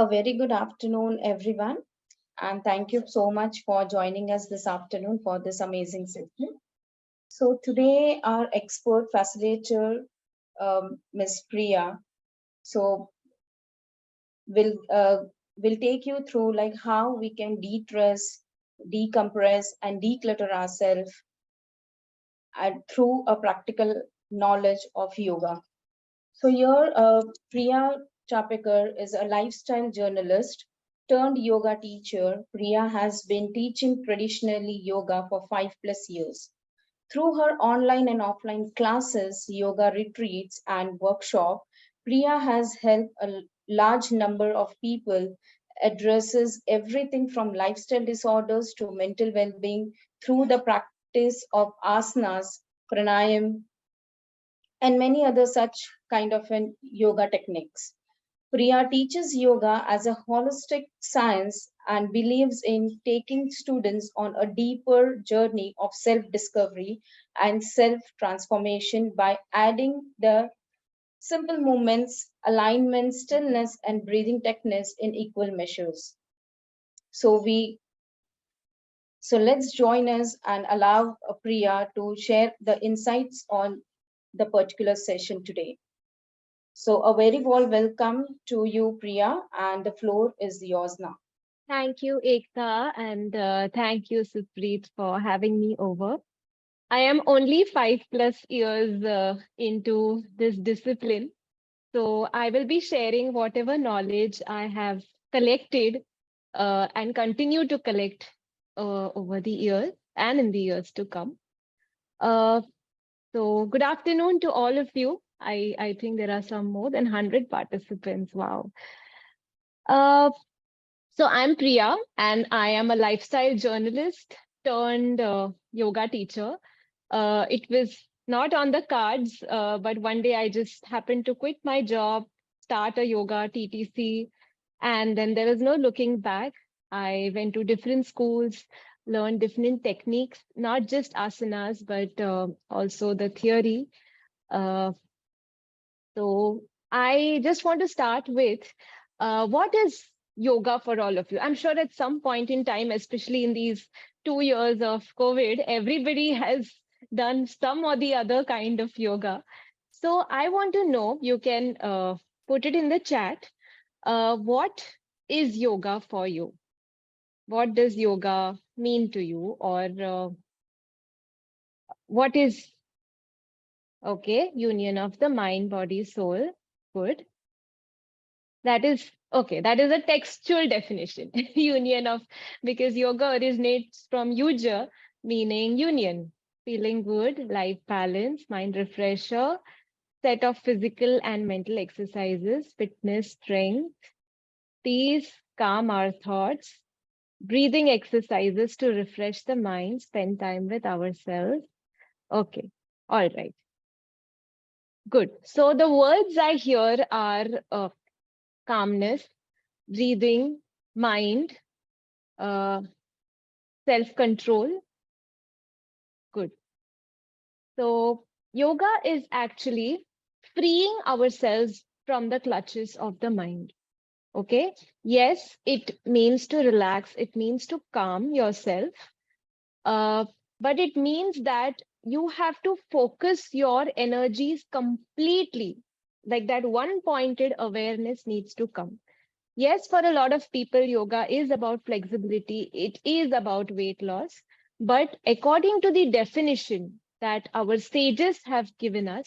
A very good afternoon, everyone, and thank you so much for joining us this afternoon for this amazing session. So, today, our expert facilitator, Ms. Priya, so will will take you through like how we can de-stress, decompress, and declutter ourselves through a practical knowledge of yoga. So here, Priya Chapekar is a lifestyle journalist turned yoga teacher. Priya has been teaching traditionally yoga for 5+ years. Through her online and offline classes, yoga retreats, and workshop, Priya has helped a large number of people addresses everything from lifestyle disorders to mental well-being through the practice of asanas, pranayam, and many other such kind of an yoga techniques. Priya teaches yoga as a holistic science and believes in taking students on a deeper journey of self discovery and self transformation by adding the simple movements, alignment, stillness, and breathing techniques in equal measures. So we so let's join us and allow Priya to share the insights on the particular session today. So, a very warm welcome to you, Priya, and the floor is yours now. Thank you, Ekta, and thank you, Supreet, for having me over. I am only 5+ years into this discipline, so I will be sharing whatever knowledge I have collected and continue to collect over the years and in the years to come. Uh, so, good afternoon to all of you. I think there are some more than 100 participants. Wow. Uh, So I'm Priya, and I am a lifestyle journalist turned yoga teacher. It was not on the cards, but one day I just happened to quit my job, start a yoga TTC, and then there was no looking back. I went to different schools, learned different techniques, not just asanas, but also the theory. Uh, so I just want to start with what is yoga for all of you? I'm sure at some point in time, especially in these 2 years of COVID, everybody has done some or the other kind of yoga. So I want to know, you can put it in the chat. What is yoga for you? What does yoga mean to you? Or what is, okay, union of the mind, body, soul? Good. That is okay. That is a textual definition. Union of, because yoga originates from yuja, meaning union, feeling good, life balance, mind refresher, set of physical and mental exercises, fitness, strength, peace, calm our thoughts, breathing exercises to refresh the mind, spend time with ourselves. Okay, all right, good. So the words I hear are calmness, breathing, mind, uh, self-control. Good. So yoga is actually freeing ourselves from the clutches of the mind. Okay. Yes, it means to relax. It means to calm yourself. Uh, but it means that you have to focus your energies completely. Like that one pointed awareness needs to come. Yes, for a lot of people, yoga is about flexibility. It is about weight loss. But according to the definition that our sages have given us,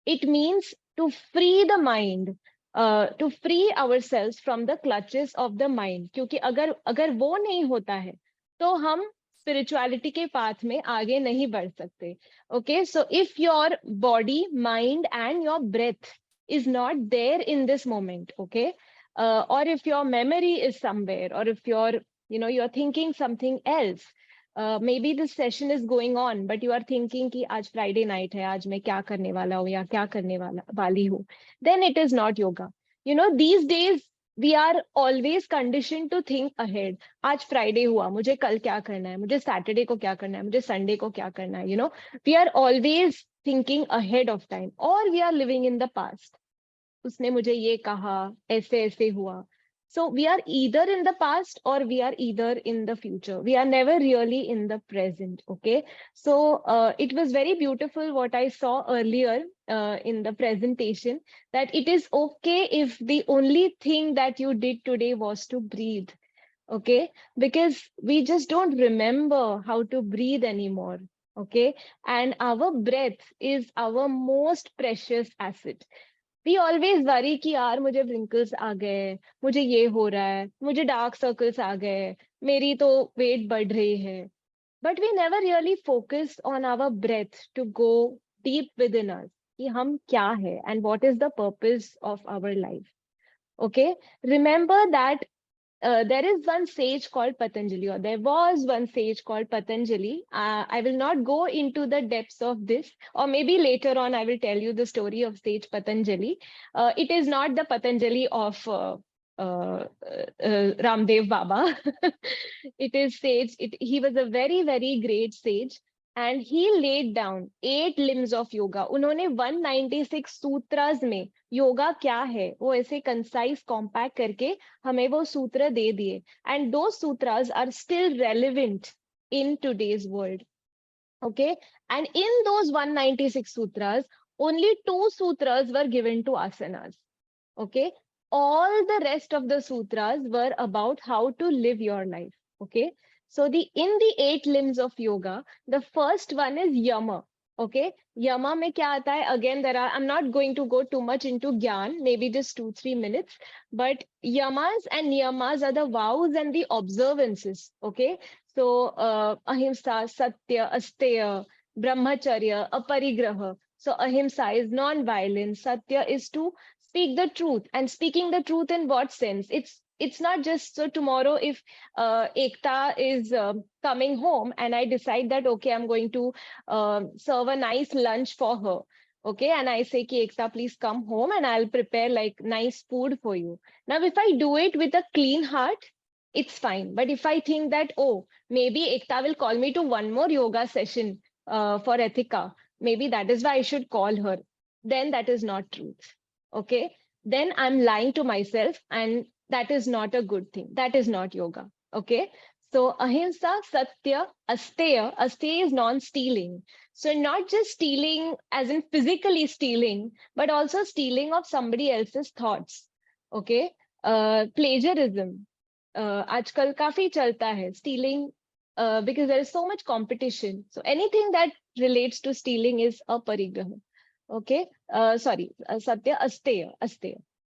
it means to free the mind, to free ourselves from the clutches of the mind. क्योंकि अगर अगर वो नहीं होता है, तो हम spirituality के path में आगे नहीं बढ़ सकते. Okay, so if your body, mind, and your breath is not there in this moment, okay, or if your memory is somewhere, or if you're thinking something else, maybe this session is going on but you are thinking कि आज Friday night है, आज मैं क्या करने वाला हूँ या क्या करने वाली हूँ, then it is not yoga. These days we are always conditioned to think ahead. आज Friday हुआ, मुझे कल क्या करना है, मुझे Saturday को क्या करना है, मुझे Sunday को क्या करना है. We are always thinking ahead of time, or we are living in the past. उसने मुझे ये कहा, ऐसे ऐसे हुआ. So we are either in the past or we are either in the future. We are never really in the present. Okay. So it was very beautiful what I saw earlier in the presentation, that it is okay if the only thing that you did today was to breathe. Okay. Because we just don't remember how to breathe anymore. Okay. And our breath is our most precious asset. We always worry कि यार मुझे wrinkles आ गए, मुझे ये हो रहा है, मुझे डार्क सर्कल्स आ गए, मेरी तो वेट बढ़ रही है. But we never really focused on our breath to go deep within us कि हम क्या है and what is the purpose of our life. Okay, remember that there is one sage called Patanjali, or there was one sage called Patanjali. I will not go into the depths of this, or maybe later on I will tell you the story of sage Patanjali. It is not the Patanjali of Ramdev Baba. It is sage. He was a very, very great sage. And he laid down 8 limbs of yoga. उन्होंने 196 सूत्रास में योगा क्या है वो ऐसे concise compact करके हमें वो सूत्र दे दिए. And those sutras are still relevant in today's world. Okay. And in those 196 sutras, only 2 sutras were given to asanas. Okay. All the rest of the sutras were about how to live your life. Okay. So in the 8 limbs of yoga, the first one is yama. Okay. Yama mein kya aata hai? Again, I'm not going to go too much into gyan, maybe just 2-3 minutes, but yamas and niyamas are the vows and the observances. Okay. So ahimsa, satya, asteya, brahmacharya, aparigraha. So ahimsa is non-violence. Satya is to speak the truth. And speaking the truth in what sense? It's not just so tomorrow if Ekta is coming home and I decide that okay, I'm going to serve a nice lunch for her. Okay, and I say ki Ekta, please come home and I'll prepare like nice food for you. Now, if I do it with a clean heart, it's fine. But if I think that, oh, maybe Ekta will call me to one more yoga session for Ethika, maybe that is why I should call her, then that is not truth. Okay, then I'm lying to myself, and that is not a good thing. That is not yoga. Okay, so ahimsa, satya, asteya. Asteya is non-stealing. So not just stealing as in physically stealing, but also stealing of somebody else's thoughts. Okay, plagiarism. आजकल काफी चलता है stealing because there is so much competition. So anything that relates to stealing is aparigraha. Okay, Satya, Asteya.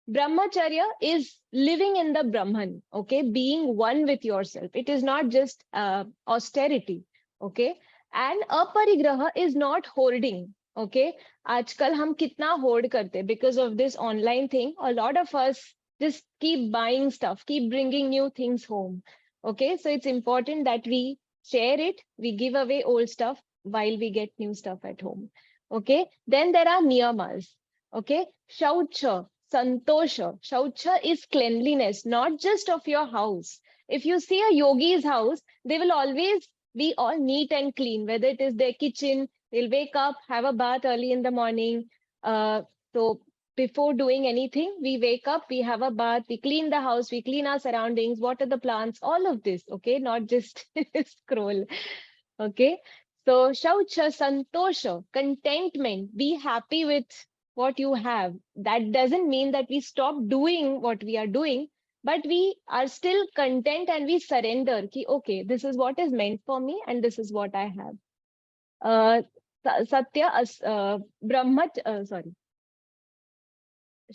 Brahmacharya is living in the Brahman, okay, being one with yourself. It is not just austerity, okay. And aparigraha is not hoarding, okay. आजकल हम कितना hoard करते because of this online thing. A lot of us just keep buying stuff, keep bringing new things home, okay. So it's important that we share it, we give away old stuff while we get new stuff at home. Okay, then there are niyamas. Okay, shaucha, santosha. Shaucha is cleanliness, not just of your house. If you see a yogi's house, they will always be all neat and clean, whether it is their kitchen, they'll wake up, have a bath early in the morning. So before doing anything, we wake up, we have a bath, we clean the house, we clean our surroundings, water the plants, all of this, okay, not just scroll. Okay, so shaucha, santosha, contentment, be happy with what you have. That doesn't mean that we stop doing what we are doing, but we are still content and we surrender ki, okay, this is what is meant for me and this is what I have. Satya, sorry.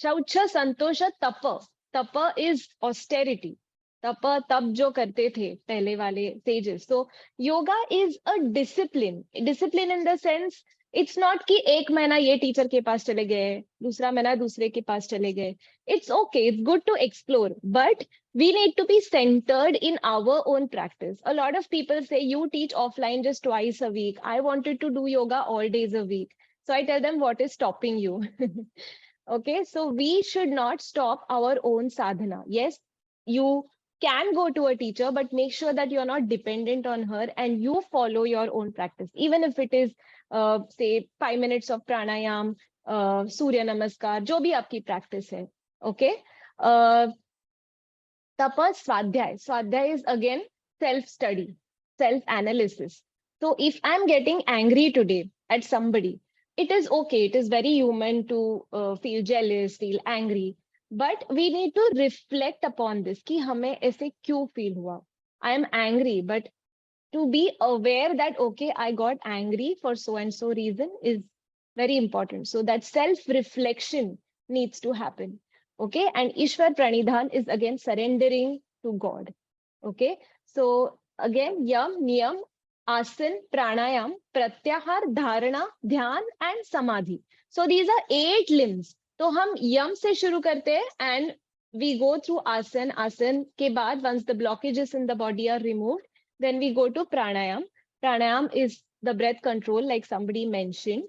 Shaucha, santosha, tapa. Tapa is austerity. तप जो करते थे पहले वाले sages. So yoga is a discipline. Discipline in the sense, it's not कि एक महीना ये टीचर के पास चले गए, दूसरा महीना दूसरे के पास चले गए. It's okay. It's good to explore, but we need to be centered in our own practice. A lot of people say you teach offline just twice a week. I wanted to do yoga all days a week. So I tell them, what is stopping you? Okay, so we should not stop our own sadhana. Yes, you can go to a teacher, but make sure that you're not dependent on her and you follow your own practice, even if it is say 5 minutes of pranayam, surya namaskar, jo bhi aapki practice hai. Okay, Tapa Swadhyay. Swadhyay is again self-study, self-analysis. So if I'm getting angry today at somebody, it is okay. It is very human to feel jealous, feel angry. But we need to reflect upon this कि हमें ऐसे क्यों feel हुआ. I am angry, but to be aware that okay, I got angry for so and so reason is very important. So that self reflection needs to happen. Okay, and Ishwar Pranidhan is again surrendering to God. Okay, so again yam, niyam, asan, pranayam, pratyahar, dharana, dhyan and samadhi. So these are 8 limbs. तो हम यम से शुरू करते हैं and we go through asan. Asan के बाद once the blockages in the body are removed, then we go to pranayam. Pranayam is the breath control, like somebody mentioned,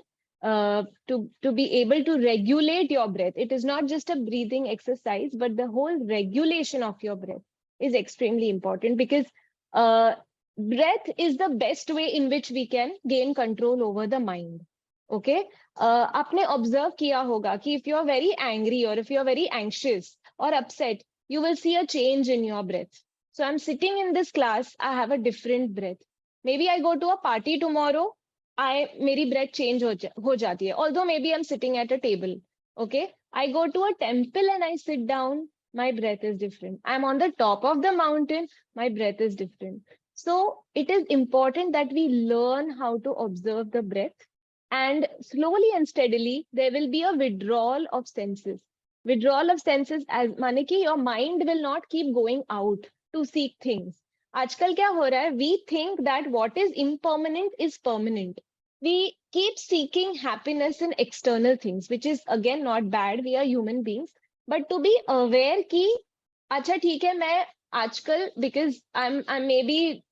to be able to regulate your breath. It is not just a breathing exercise, but the whole regulation of your breath is extremely important because uh, breath is the best way in which we can gain control over the mind. Okay, आपने observe किया होगा कि if you are very angry or if you are very anxious or upset, you will see a change in your breath. So I'm sitting in this class, I have a different breath. Maybe I go to a party tomorrow, मेरी breath change हो जाती है. Although maybe I'm sitting at a table. Okay, I go to a temple and I sit down, my breath is different. I'm on the top of the mountain, my breath is different. So it is important that we learn how to observe the breath, and slowly and steadily there will be a withdrawal of senses. Withdrawal of senses as माने कि your mind will not keep going out to seek things. आजकल क्या हो रहा है? We think that what is impermanent is permanent. We keep seeking happiness in external things, which is again not bad. We are human beings. But to be aware कि अच्छा ठीक है मैं आजकल because I'm maybe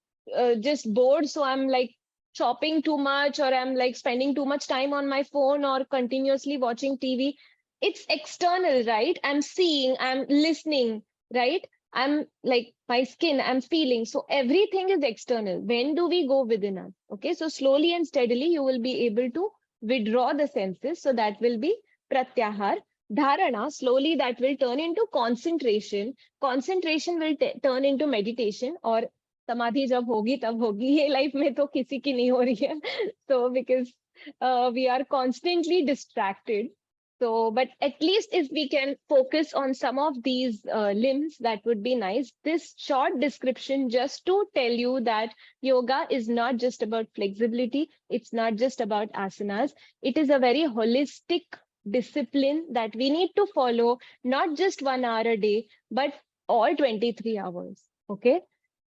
just bored, so I'm like shopping too much, or I'm like spending too much time on my phone or continuously watching TV. It's external, right? I'm seeing, I'm listening, right? I'm like my skin, I'm feeling. So everything is external. When do we go within us? Okay, so slowly and steadily you will be able to withdraw the senses. So that will be pratyahar. Dharana, slowly that will turn into concentration. Concentration will turn into meditation, or समाधि जब होगी तब होगी. ये life में तो किसी की नहीं हो रही है. So because we are constantly distracted. So, but at least if we can focus on some of these limbs, that would be nice. This short description just to tell you that yoga is not just about flexibility. It's not just about asanas. It is a very holistic discipline that we need to follow, not just 1 hour a day, but all 23 hours. Okay.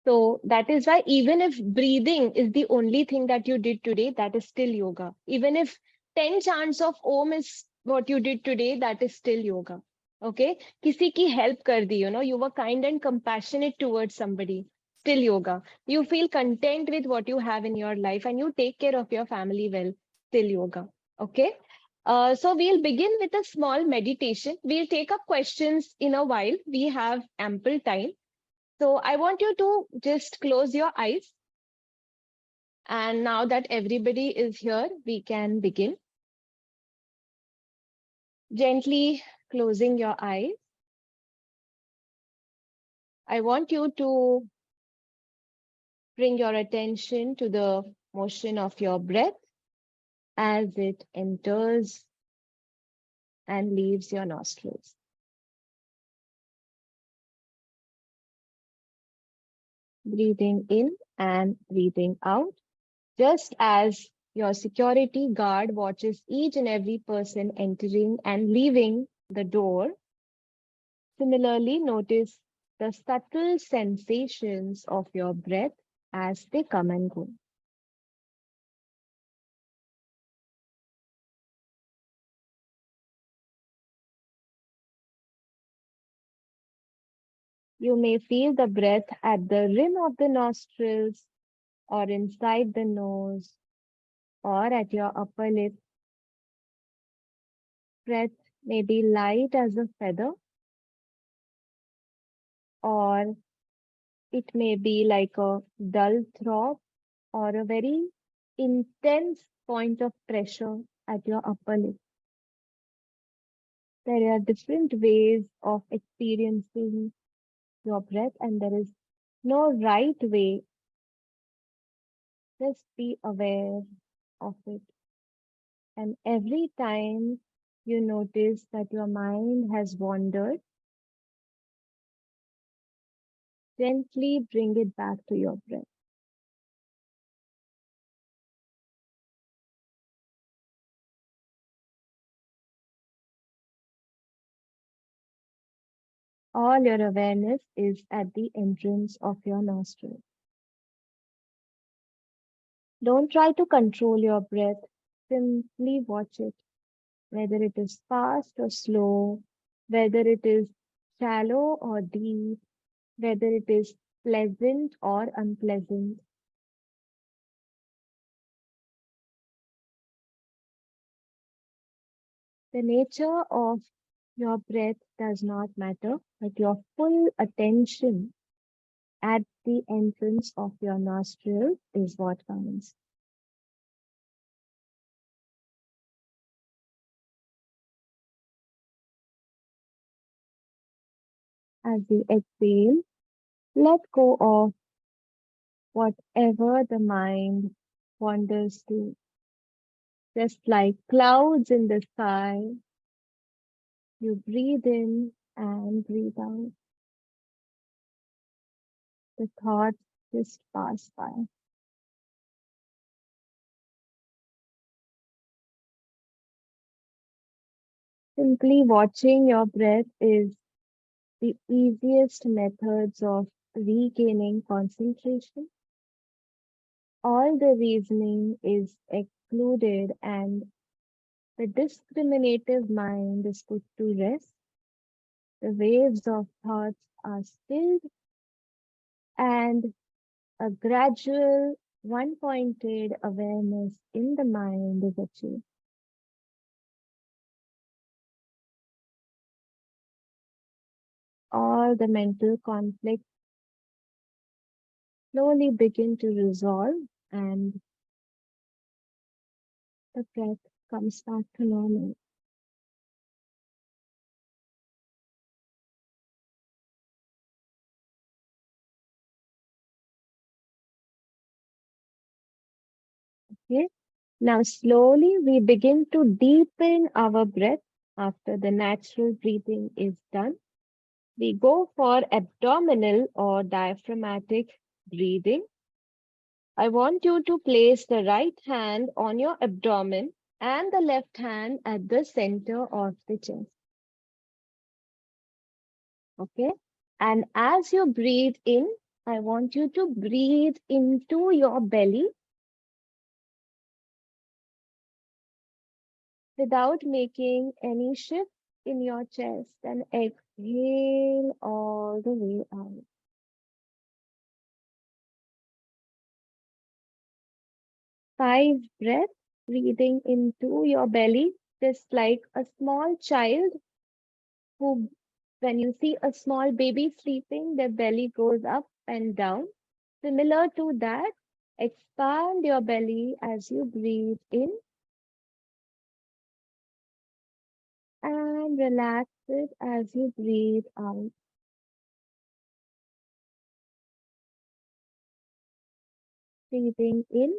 So that is why even if breathing is the only thing that you did today, that is still yoga. Even if 10 chants of Om is what you did today, that is still yoga. Okay. Kisi ki help kar di, you were kind and compassionate towards somebody, still yoga. You feel content with what you have in your life and you take care of your family well, still yoga. Okay. So we'll begin with a small meditation. We'll take up questions in a while. We have ample time. So I want you to just close your eyes. And now that everybody is here, we can begin. Gently closing your eyes. I want you to bring your attention to the motion of your breath as it enters and leaves your nostrils. Breathing in and breathing out, just as your security guard watches each and every person entering and leaving the door. Similarly, notice the subtle sensations of your breath as they come and go. You may feel the breath at the rim of the nostrils, or inside the nose, or at your upper lip. Breath may be light as a feather, or it may be like a dull throb or a very intense point of pressure at your upper lip. There are different ways of experiencing your breath, and there is no right way. Just be aware of it. And every time you notice that your mind has wandered, gently bring it back to your breath. All your awareness is at the entrance of your nostril. Don't try to control your breath. Simply watch it, whether it is fast or slow, whether it is shallow or deep, whether it is pleasant or unpleasant. The nature of your breath does not matter, but your full attention at the entrance of your nostril is what counts. As you exhale, let go of whatever the mind wanders to. Just like clouds in the sky, you breathe in and breathe out. The thoughts just pass by. Simply watching your breath is the easiest methods of regaining concentration. All the reasoning is excluded and the discriminative mind is put to rest. The waves of thoughts are stilled and a gradual, one-pointed awareness in the mind is achieved. All the mental conflicts slowly begin to resolve and the breath comes back to normal. Okay. Now slowly we begin to deepen our breath after the natural breathing is done. We go for abdominal or diaphragmatic breathing. I want you to place the right hand on your abdomen and the left hand at the center of the chest. Okay. And as you breathe in, I want you to breathe into your belly without making any shift in your chest and exhale all the way out. 5 breaths, breathing into your belly, just like a small child who, when you see a small baby sleeping, their belly goes up and down. Similar to that, expand your belly as you breathe in and relax it as you breathe out. Breathing in,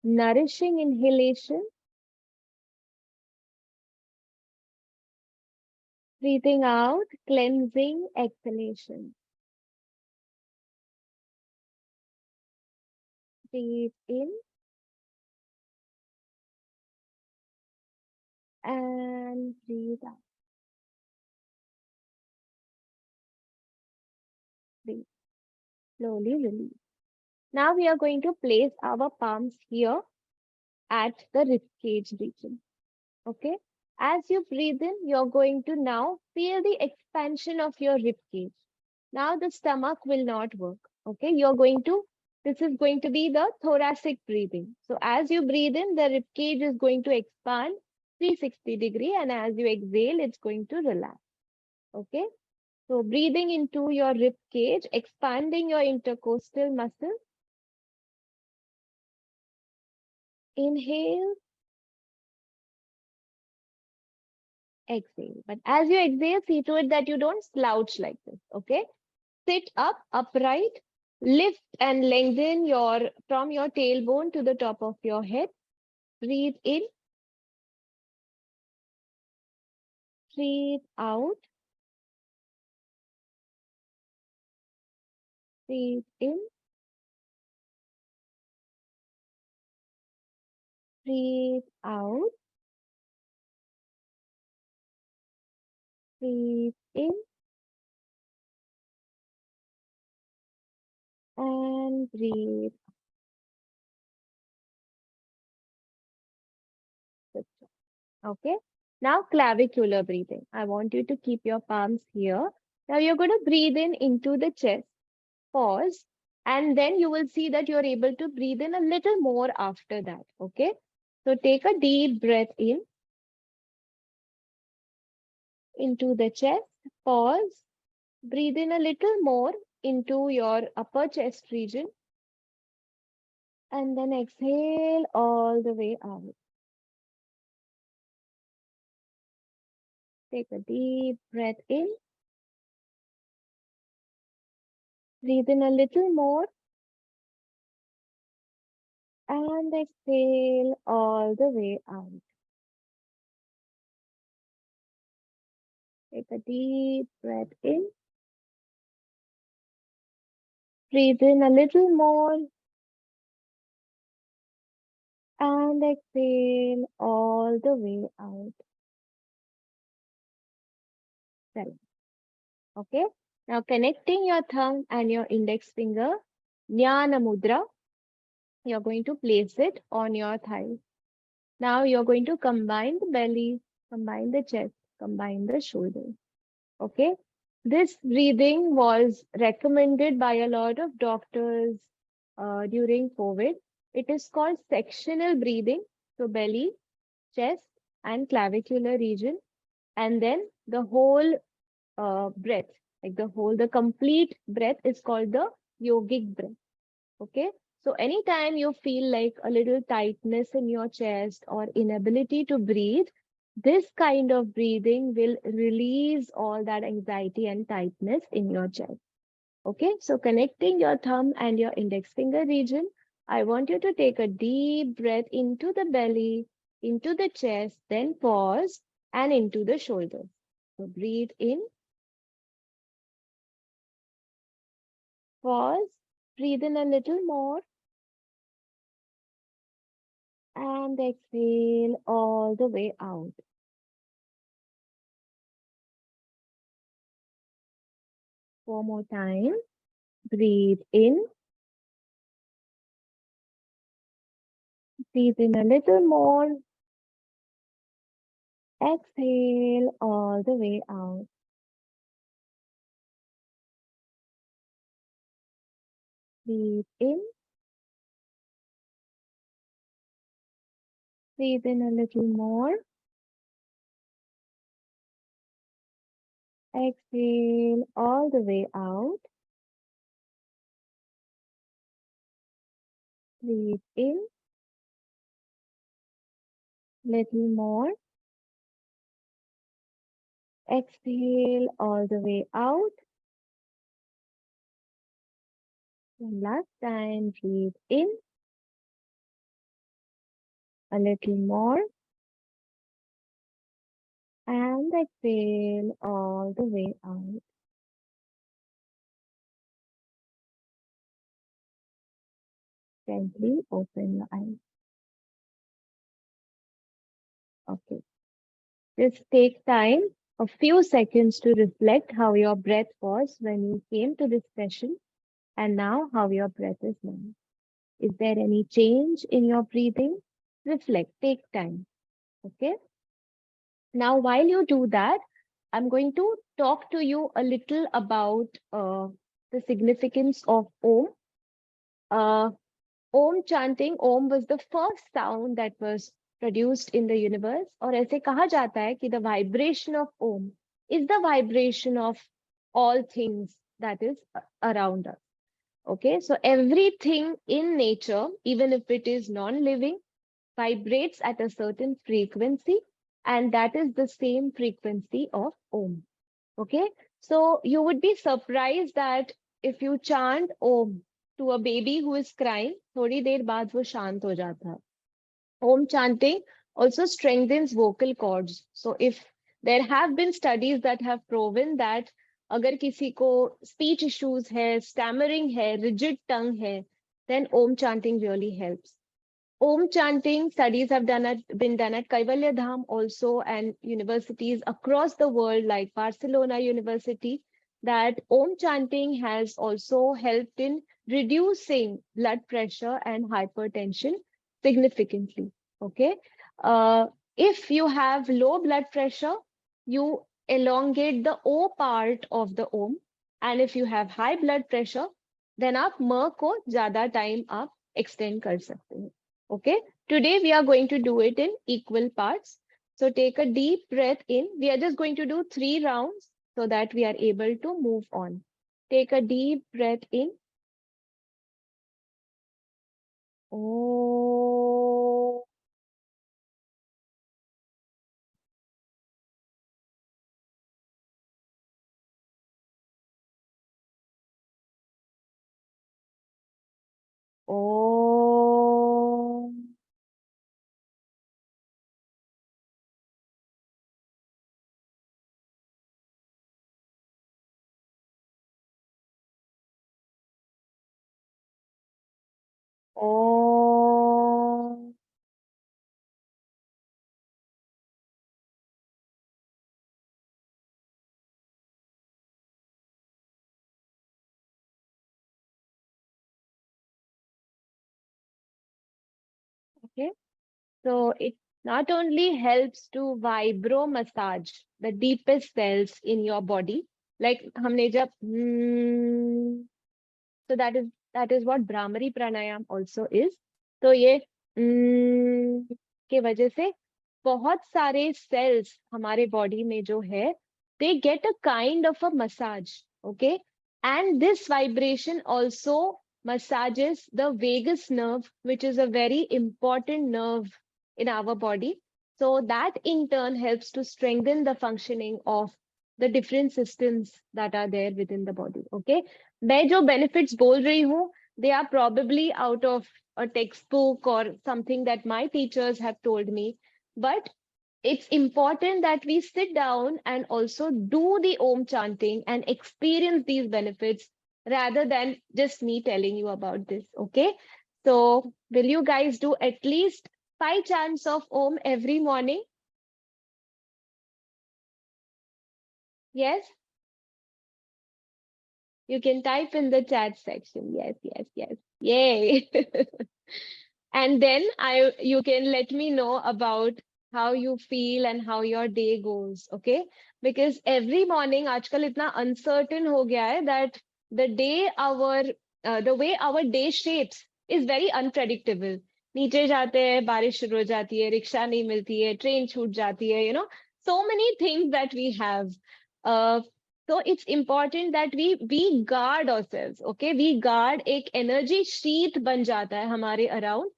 nourishing inhalation, breathing out, cleansing exhalation. Breathe in and breathe out. Breathe. Slowly release. Now we are going to place our palms here at the rib cage region. Okay. As you breathe in, you're going to now feel the expansion of your rib cage. Now the stomach will not work. Okay. This is going to be the thoracic breathing. So as you breathe in, the rib cage is going to expand 360-degree, and as you exhale, it's going to relax. Okay. So breathing into your rib cage, expanding your intercostal muscle. Inhale, exhale. But as you exhale, see to it that you don't slouch like this. Okay. sit up upright, lift and lengthen from your tailbone to the top of your head. Breathe in, breathe out, breathe in, breathe out, breathe in, and breathe out. Okay. Now clavicular breathing. I want you to keep your palms here. Now you're going to breathe in into the chest. Pause. And then you will see that you're able to breathe in a little more after that. Okay. So take a deep breath in into the chest. Pause. Breathe in a little more into your upper chest region. And then exhale all the way out. Take a deep breath in. Breathe in a little more. And exhale all the way out. Take a deep breath in. Breathe in a little more. And exhale all the way out. Right. Okay. Now connecting your thumb and your index finger, Jnana Mudra, you're going to place it on your thigh. Now you're going to combine the belly, combine the chest, combine the shoulders. Okay. This breathing was recommended by a lot of doctors during COVID. It is called sectional breathing. So belly, chest, and clavicular region, and then the whole breath, like the complete breath is called the yogic breath. Okay. So anytime you feel like a little tightness in your chest or inability to breathe, this kind of breathing will release all that anxiety and tightness in your chest. Okay. So connecting your thumb and your index finger region, I want you to take a deep breath into the belly, into the chest, then pause and into the shoulders. So breathe in, pause, breathe in a little more, and exhale all the way out. One more time. Breathe in, breathe in a little more, exhale all the way out. Breathe in, breathe in a little more, exhale all the way out. Breathe in, little more, exhale all the way out. One last time, breathe in, a little more, and exhale all the way out. Gently open your eyes. Okay. Just take time, a few seconds to reflect how your breath was when you came to this session and now how your breath is now. Is there any change in your breathing? Reflect, take time. Okay. Now, while you do that, I'm going to talk to you a little about the significance of Om. Om chanting, Om was the first sound that was produced in the universe. और ऐसे कहा जाता है कि the vibration of Om is the vibration of all things that is around us. Okay, so everything in nature, even if it is non-living, vibrates at a certain frequency, and that is the same frequency of Om. Okay, so you would be surprised that if you chant Om to a baby who is crying, थोड़ी देर बाद वो शांत हो जाता है. Om chanting also strengthens vocal cords. So if there have been studies that have proven that अगर किसी को speech issues है, stammering है, rigid tongue है, then Om chanting really helps. Om chanting studies have been done at Kaivalya Dham also, and universities across the world like Barcelona University, that Om chanting has also helped in reducing blood pressure and hypertension significantly. Okay. Uh, if you have low blood pressure, you elongate the O part of the Om. And if you have high blood pressure, then आप म को ज़्यादा time आप extend कर सकते हैं. Okay, today we are going to do it in equal parts. So take a deep breath in. We are just going to do 3 rounds so that we are able to move on. Take a deep breath in. Oh. Oh. Oh. Okay. So it not only helps to vibro massage the deepest cells in your body, like हमने जब so that is what Bhramari Pranayam also is. तो ये के वजह से बहुत सारे cells हमारे body में जो है, they get a kind of a massage, okay? And this vibration also massages the vagus nerve, which is a very important nerve in our body. So that in turn helps to strengthen the functioning of the different systems that are there within the body, okay? मैं जो benefits बोल रही हूँ, they are probably out of a textbook or something that my teachers have told me. But it's important that we sit down and also do the Om chanting and experience these benefits rather than just me telling you about this, okay? So will you guys do at least 5 chants of Om every morning? Yes? You can type in the chat section. Yes, yes, yes. Yay. And then you can let me know about how you feel and how your day goes, okay? Because every morning आजकल इतना uncertain हो गया है that the way our day shapes is very unpredictable. नीचे जाते हैं, बारिश शुरू हो जाती है, रिक्शा नहीं मिलती है, ट्रेन छूट जाती है, so many things that we have. Uh, so it's important that we guard ourselves, okay? We guard एक energy sheath बन जाता है हमारे around,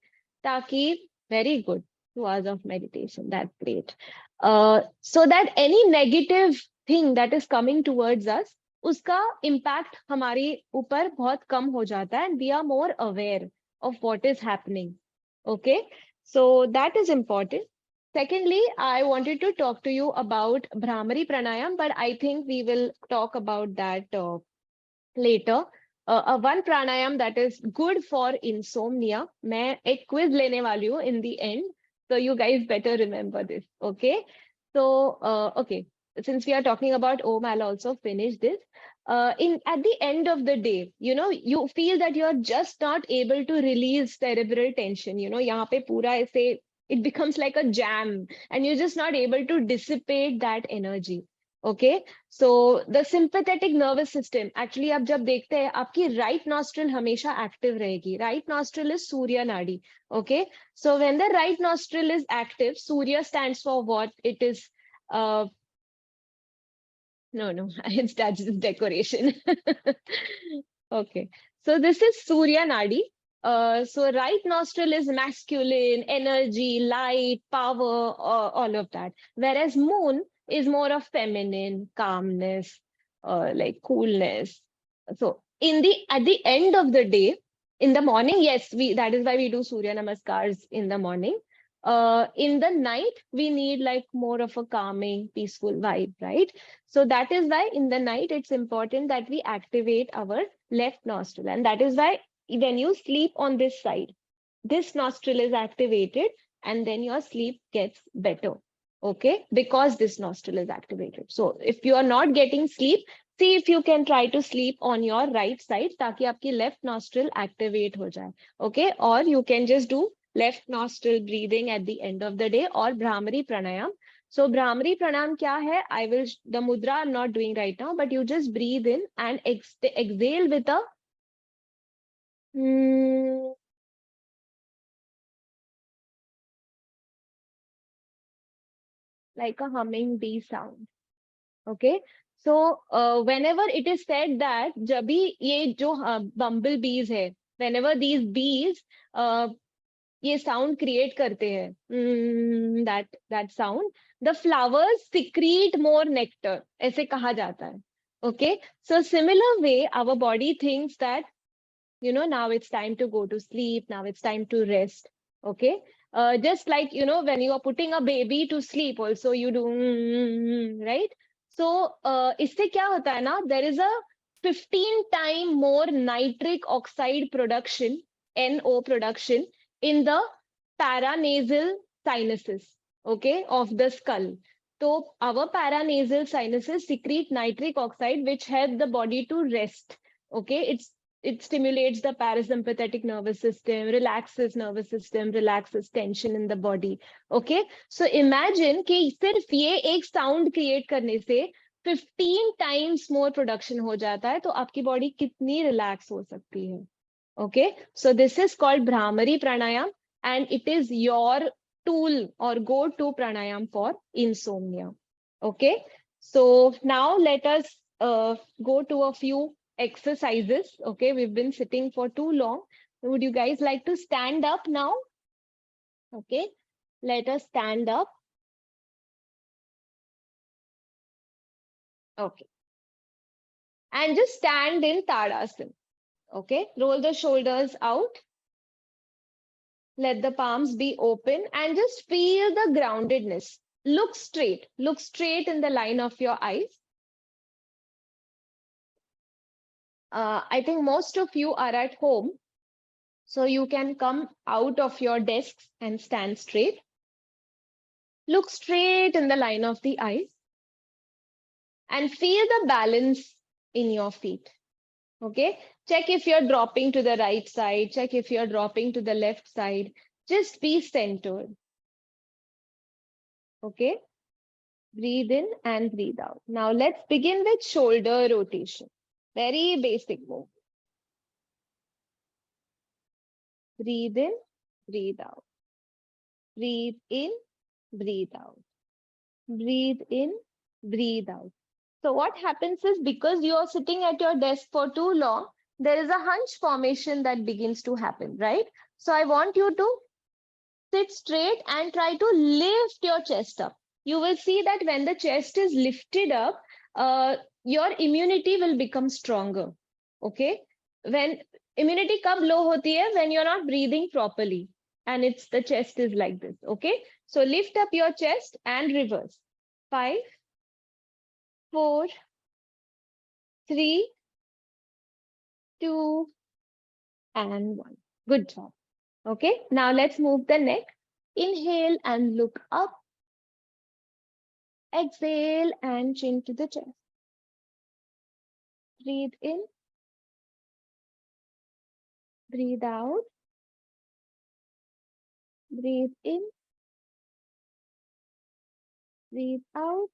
ताकि very good 2 hours of meditation. That's great. So that any negative thing that is coming towards us, उसका impact हमारे ऊपर बहुत कम हो जाता है, and we are more aware of what is happening. Okay, so that is important. Secondly, I wanted to talk to you about Bhramari Pranayam, but I think we will talk about that later. One pranayam that is good for insomnia. मैं एक quiz लेने वाली हूँ in the end, so you guys better remember this. Okay, so okay, since we are talking about Om, I'll also finish this. At the end of the day, you feel that you're just not able to release cerebral tension. यहाँ पे पूरा ऐसे it becomes like a jam, and you're just not able to dissipate that energy. Okay, so the sympathetic nervous system, actually आप जब देखते हैं आपकी right nostril हमेशा active रहेगी. Right nostril is Surya Nadi. Okay, so when the right nostril is active, Surya stands for what? It is no, it's just decoration. Okay, so this is Surya Nadi. So right nostril is masculine, energy, light, power, all of that. Whereas moon is more of feminine, calmness, like coolness. So at the end of the day, in the morning, yes, that is why we do Surya Namaskars in the morning. In the night, we need like more of a calming, peaceful vibe, right? So that is why in the night it's important that we activate our left nostril, and that is why when you sleep on this side, this nostril is activated, and then your sleep gets better. Okay, because this nostril is activated. So if you are not getting sleep, see if you can try to sleep on your right side, ताकि आपकी left nostril activate हो जाए. Okay, or you can just do left nostril breathing at the end of the day, or Bhramari Pranayam. So Bhramari Pranayam क्या है? The mudra I'm not doing right now, but you just breathe in and exhale with a like a humming bee sound. Okay, so whenever it is said that जब भी ये जो bumble bees है, whenever these bees ये sound create करते हैं, that sound, the flowers secrete more nectar, ऐसे कहा जाता है. Okay, so similar way our body thinks that, now it's time to go to sleep, now it's time to rest. Okay, just like, when you are putting a baby to sleep also, you do right? So इससे क्या होता है ना, there is a 15 time more nitric oxide production, NO production, in the paranasal sinuses, okay, of the skull. So our paranasal sinuses secrete nitric oxide, which help the body to rest. Okay, it stimulates the parasympathetic nervous system, relaxes nervous system, relaxes tension in the body. Okay, so imagine कि सिर्फ ये एक sound create करने से 15 times more production हो जाता है, तो आपकी body कितनी relax हो सकती है. Okay, so this is called Bhramari Pranayam, and it is your tool or go-to pranayam for insomnia. Okay, so now let us go to a few exercises. Okay, we've been sitting for too long. Would you guys like to stand up now? Okay, let us stand up. Okay, and just stand in Tadasana. Okay, roll the shoulders out. Let the palms be open and just feel the groundedness. Look straight in the line of your eyes. I think most of you are at home, so you can come out of your desks and stand straight. Look straight in the line of the eyes and feel the balance in your feet. Okay, check if you're dropping to the right side, check if you're dropping to the left side. Just be centered. Okay, breathe in and breathe out. Now let's begin with shoulder rotation. Very basic move. Breathe in, breathe out. Breathe in, breathe out. Breathe in, breathe out. So what happens is, because you are sitting at your desk for too long, there is a hunch formation that begins to happen, right? So I want you to sit straight and try to lift your chest up. You will see that when the chest is lifted up, your immunity will become stronger. Okay? When immunity kab low hoti hai? When you're not breathing properly and the chest is like this. Okay? So lift up your chest and reverse. 5, 4, 3, 2, and 1. Good job. Okay, now let's move the neck. Inhale and look up. Exhale and chin to the chest. Breathe in. Breathe out. Breathe in. Breathe out.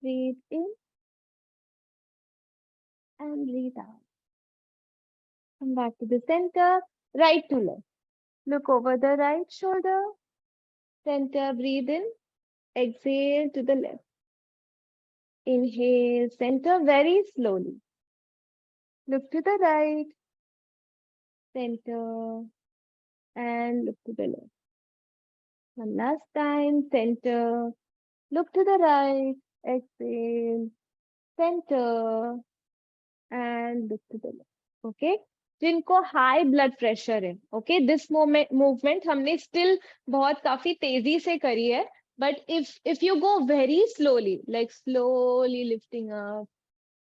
Breathe in. And breathe out. Come back to the center. Right to left. Look over the right shoulder. Center, breathe in. Exhale to the left. Inhale, center very slowly. Look to the right. Center. And look to the left. One last time. Center. Look to the right. Exhale. Center. and look to the left. Okay, जिनको high blood pressure है, okay, this movement हमने still बहुत काफी तेजी से करी है, but if you go very slowly, like slowly lifting up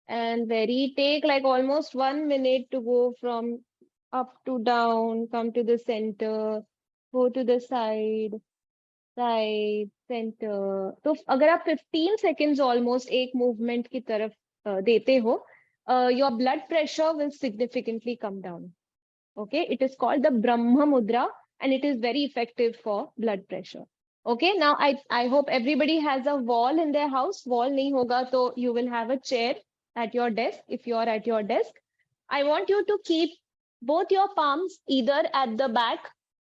and very take like almost 1 minute to go from up to down, come to the center, go to the side, side, center. तो अगर आप 15 seconds almost एक movement की तरफ देते हो, your blood pressure will significantly come down. Okay, it is called the Brahma Mudra and it is very effective for blood pressure. Okay, now I hope everybody has a wall in their house. Wall nahi hoga to you will have a chair at your desk if you are at your desk. I want you to keep both your palms either at the back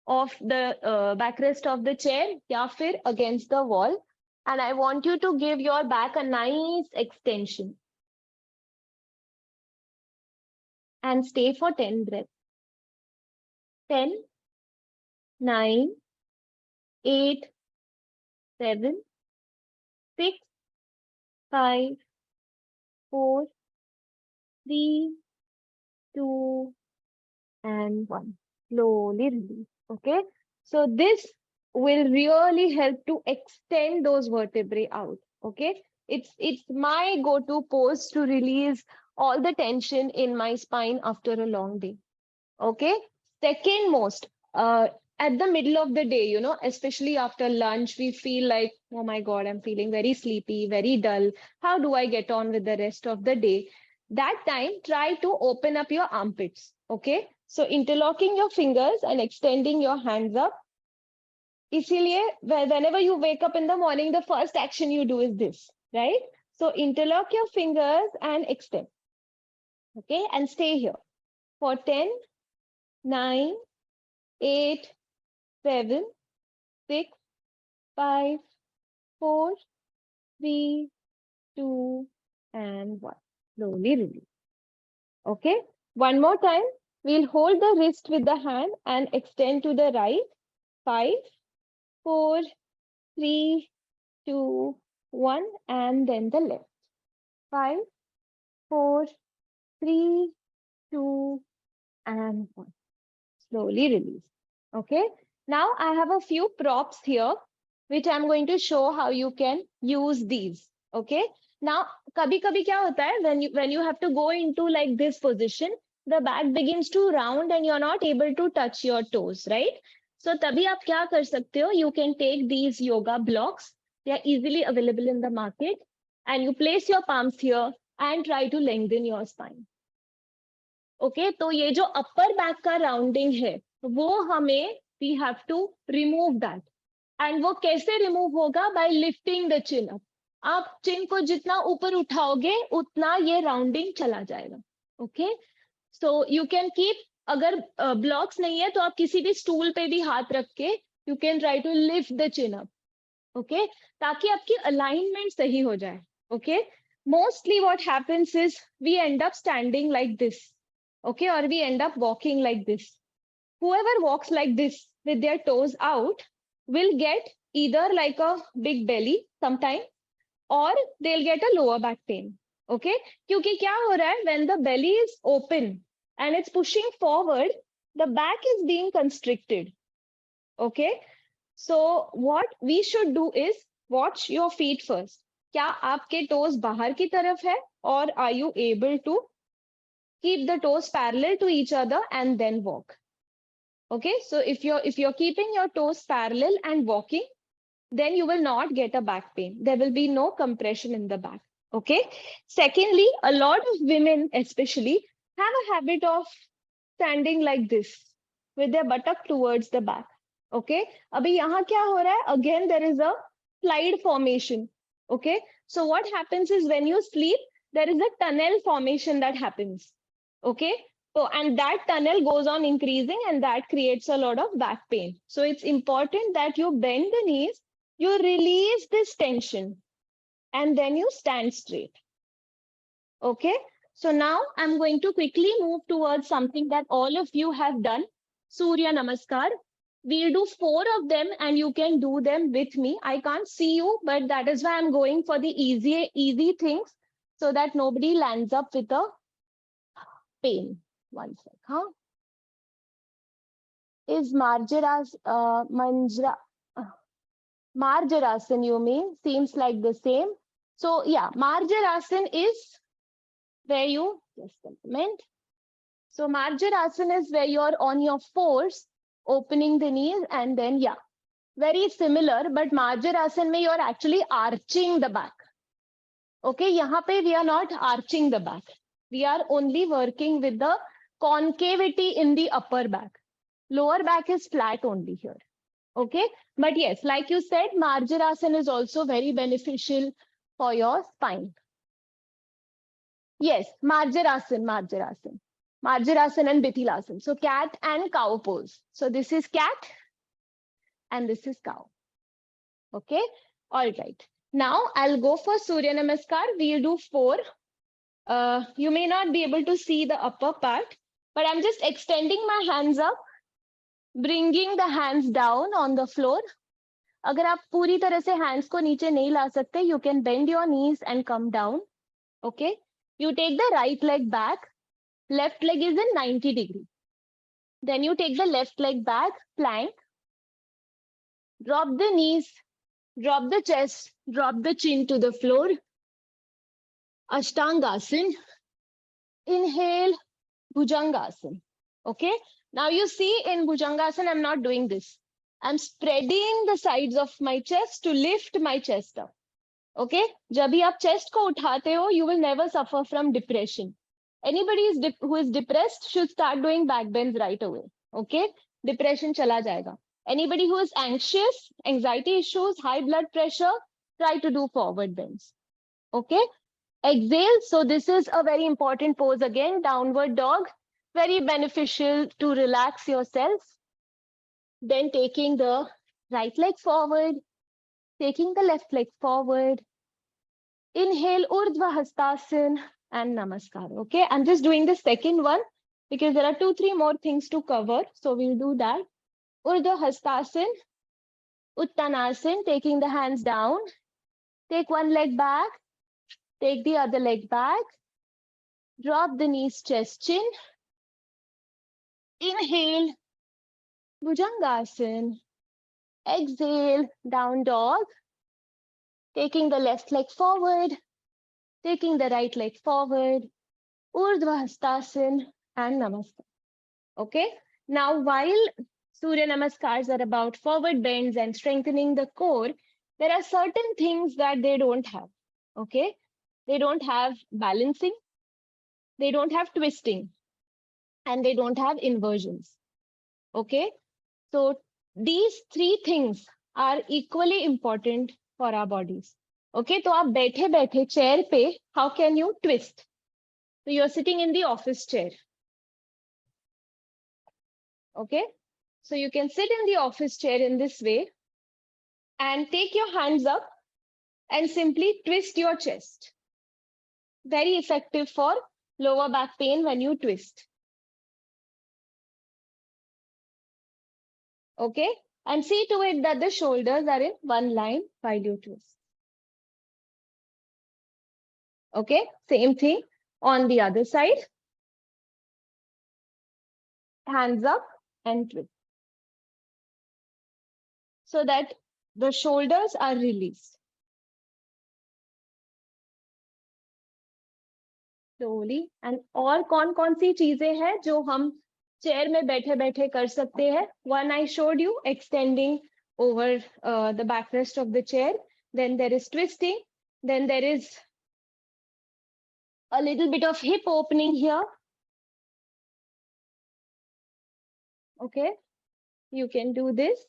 of the backrest of the chair या फिर against the wall, and I want you to give your back a nice extension and stay for 10 breaths. 10, 9, 8, 7, 6, 5, 4, 3, 2, and 1. Slowly release. Okay, so this will really help to extend those vertebrae out. Okay, it's my go-to pose to release all the tension in my spine after a long day. Okay, second most, at the middle of the day, especially after lunch, we feel like, oh my god, I'm feeling very sleepy, very dull. How do I get on with the rest of the day? That time, try to open up your armpits. Okay, so interlocking your fingers and extending your hands up. इसीलिए whenever you wake up in the morning, the first action you do is this, right? So interlock your fingers and extend. Okay, and stay here for 10, 9, 8, 7, 6, 5, 4, 3, 2, and 1. Slowly release. Okay, one more time. We'll hold the wrist with the hand and extend to the right. 5, 4, 3, 2, 1, and then the left. 5, 4, 3, 2, and 1. Slowly release. Okay, now I have a few props here which I'm going to show how you can use these. Okay, now kabhi kya hota hai, when you have to go into like this position, the back begins to round and you're not able to touch your toes, right? So tabhi aap kya kar sakte ho, you can take these yoga blocks. They are easily available in the market, and you place your palms here and try to lengthen your spine. Okay तो ये जो upper back का rounding है वो हमें we have to remove that, and वो कैसे remove होगा? By lifting the chin up. आप चिन को जितना ऊपर उठाओगे उतना ये राउंडिंग चला जाएगा. Okay, so you can keep, अगर ब्लॉक्स नहीं है तो आप किसी भी स्टूल पे भी हाथ रख के you can try to lift the chin up. Okay, ताकि आपकी अलाइनमेंट सही हो जाए. Okay, mostly what happens is we end up standing like this. Okay, or we end up walking like this. Whoever walks like this with their toes out will get either like a big belly sometime, or they'll get a lower back pain. Okay, क्योंकि क्या हो रहा है, when the belly is open and it's pushing forward, the back is being constricted. Okay, so what we should do is watch your feet first. क्या आपके toes बाहर की तरफ है, or are you able to keep the toes parallel to each other and then walk? Okay, so if you're keeping your toes parallel and walking, then you will not get a back pain. There will be no compression in the back. Okay, secondly, a lot of women especially have a habit of standing like this with their buttock towards the back. Okay, abhi yahan kya ho raha hai? Again there is a slide formation. Okay, so what happens is when you sleep, there is a tunnel formation that happens. Okay, so and that tunnel goes on increasing and that creates a lot of back pain. So it's important that you bend the knees, you release this tension, and then you stand straight. Okay, so now I'm going to quickly move towards something that all of you have done, Surya Namaskar. We'll do 4 of them and you can do them with me. I can't see you, but that is why I'm going for the easy things so that nobody lands up with a pain. One sec, huh? Is Marjarasan, you mean? Seems like the same. So yeah, Marjarasan is where you, just a moment. So Marjarasan is where you're on your fours, opening the knees, and then yeah, very similar, but Marjarasan mein you're actually arching the back. Okay, यहाँ पे we are not arching the back. We are only working with the concavity in the upper back. Lower back is flat only here. Okay, but yes, like you said, Marjarasan is also very beneficial for your spine. Yes, Marjarasan and Bithilasan. So cat and cow pose. So this is cat and this is cow. Okay, all right. Now I'll go for Surya Namaskar. We'll do 4. You may not be able to see the upper part, but I'm just extending my hands up, bringing the hands down on the floor. अगर आप पूरी तरह से hands को नीचे नहीं ला सकते, you can bend your knees and come down. Okay, you take the right leg back, left leg is in 90 degree. Then you take the left leg back, plank, drop the knees, drop the chest, drop the chin to the floor. Ashtangasan. Inhale, Bhujangasan. Okay. Now you see in Bhujangasan, I'm not doing this. I'm spreading the sides of my chest to lift my chest up. Okay. जब भी आप chest को उठाते हो, you will never suffer from depression. Anybody who is depressed should start doing back bends right away. Okay. Depression चला जाएगा. Anybody who is anxious, anxiety issues, high blood pressure, try to do forward bends. Okay. Exhale. So this is a very important pose again, downward dog. Very beneficial to relax yourself. Then taking the right leg forward, taking the left leg forward. Inhale, Urdhva Hastasan and Namaskar. Okay, I'm just doing the second one because there are 2-3 more things to cover. So we'll do that. Urdhva Hastasan, Uttanasan, taking the hands down. Take one leg back, take the other leg back. Drop the knees, chest, chin. Inhale, Bhujangasan. Exhale, down dog. Taking the left leg forward, taking the right leg forward, Urdhva Hastasan and Namaskar. Okay. Now, while Surya Namaskars are about forward bends and strengthening the core, there are certain things that they don't have. Okay. They don't have balancing, they don't have twisting, and they don't have inversions. Okay. So these 3 things are equally important for our bodies. Okay, तो आप बैठे बैठे chair पे, how can you twist? So you're sitting in the office chair. Okay, so you can sit in the office chair in this way and take your hands up and simply twist your chest. Very effective for lower back pain when you twist. Okay, and see to it that the shoulders are in one line while you twist. Okay, same thing on the other side. Hands up and twist. So that the shoulders are released. Slowly. And और कौन-कौन सी चीजें हैं जो हम chair में बैठे-बैठे कर सकते हैं? One I showed you, extending over the backrest of the chair. Then there is twisting. Then there is a little bit of hip opening here. Okay, you can do this.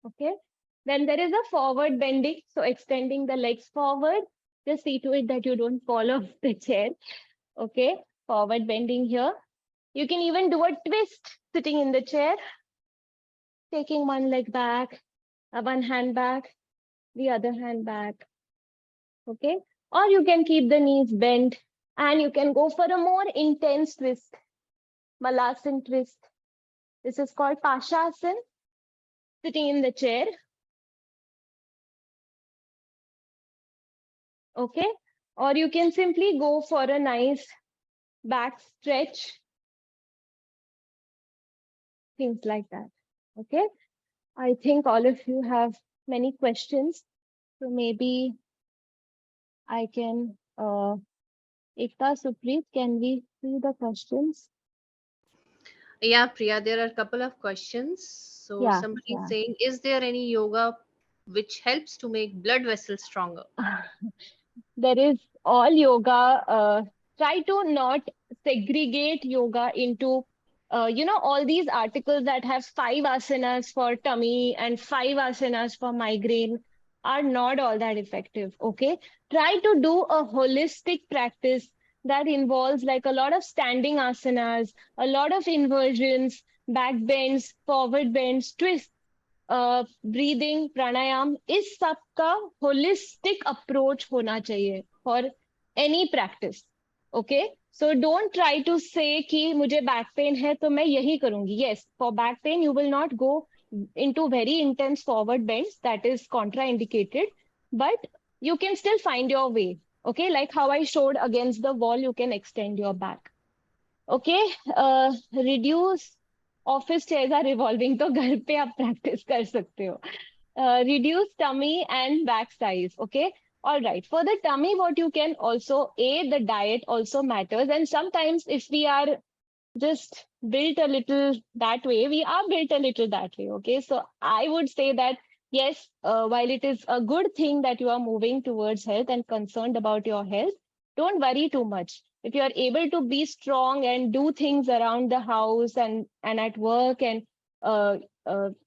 Okay, then there is a forward bending. So extending the legs forward. Just see to it that you don't fall off the chair. Okay, forward bending here. You can even do a twist sitting in the chair. Taking one leg back, one hand back, the other hand back. Okay, or you can keep the knees bent and you can go for a more intense twist. Malasan twist. This is called Pashasan. Sitting in the chair. Okay, or you can simply go for a nice back stretch, things like that. Okay, I think all of you have many questions, so maybe I can, Ekta, Supreet, can we see the questions? Yeah, Priya, there are a couple of questions. So Yeah, somebody is yeah. saying, is there any yoga which helps to make blood vessels stronger? There is all yoga. Try to not segregate yoga into, all these articles that have 5 asanas for tummy and 5 asanas for migraine are not all that effective. Okay. Try to do a holistic practice that involves like a lot of standing asanas, a lot of inversions, back bends, forward bends, twists, breathing pranayama, इस सब का holistic approach होना चाहिए for any practice. Okay, so don't try to say कि मुझे back pain है तो मैं यही करूंगी. Yes, for back pain you will not go into very intense forward bends, that is contraindicated, but you can still find your way. Okay, like how I showed against the wall, you can extend your back. Okay, reduce, office chairs are revolving तो घर पे आप practice कर सकते हो. Reduce tummy and back size. Okay, all right, for the tummy what you can also, the diet also matters, and sometimes if we are just built a little that way, we are built a little that way. Okay, so I would say that yes, while it is a good thing that you are moving towards health and concerned about your health, don't worry too much. If you are able to be strong and do things around the house and at work and uh,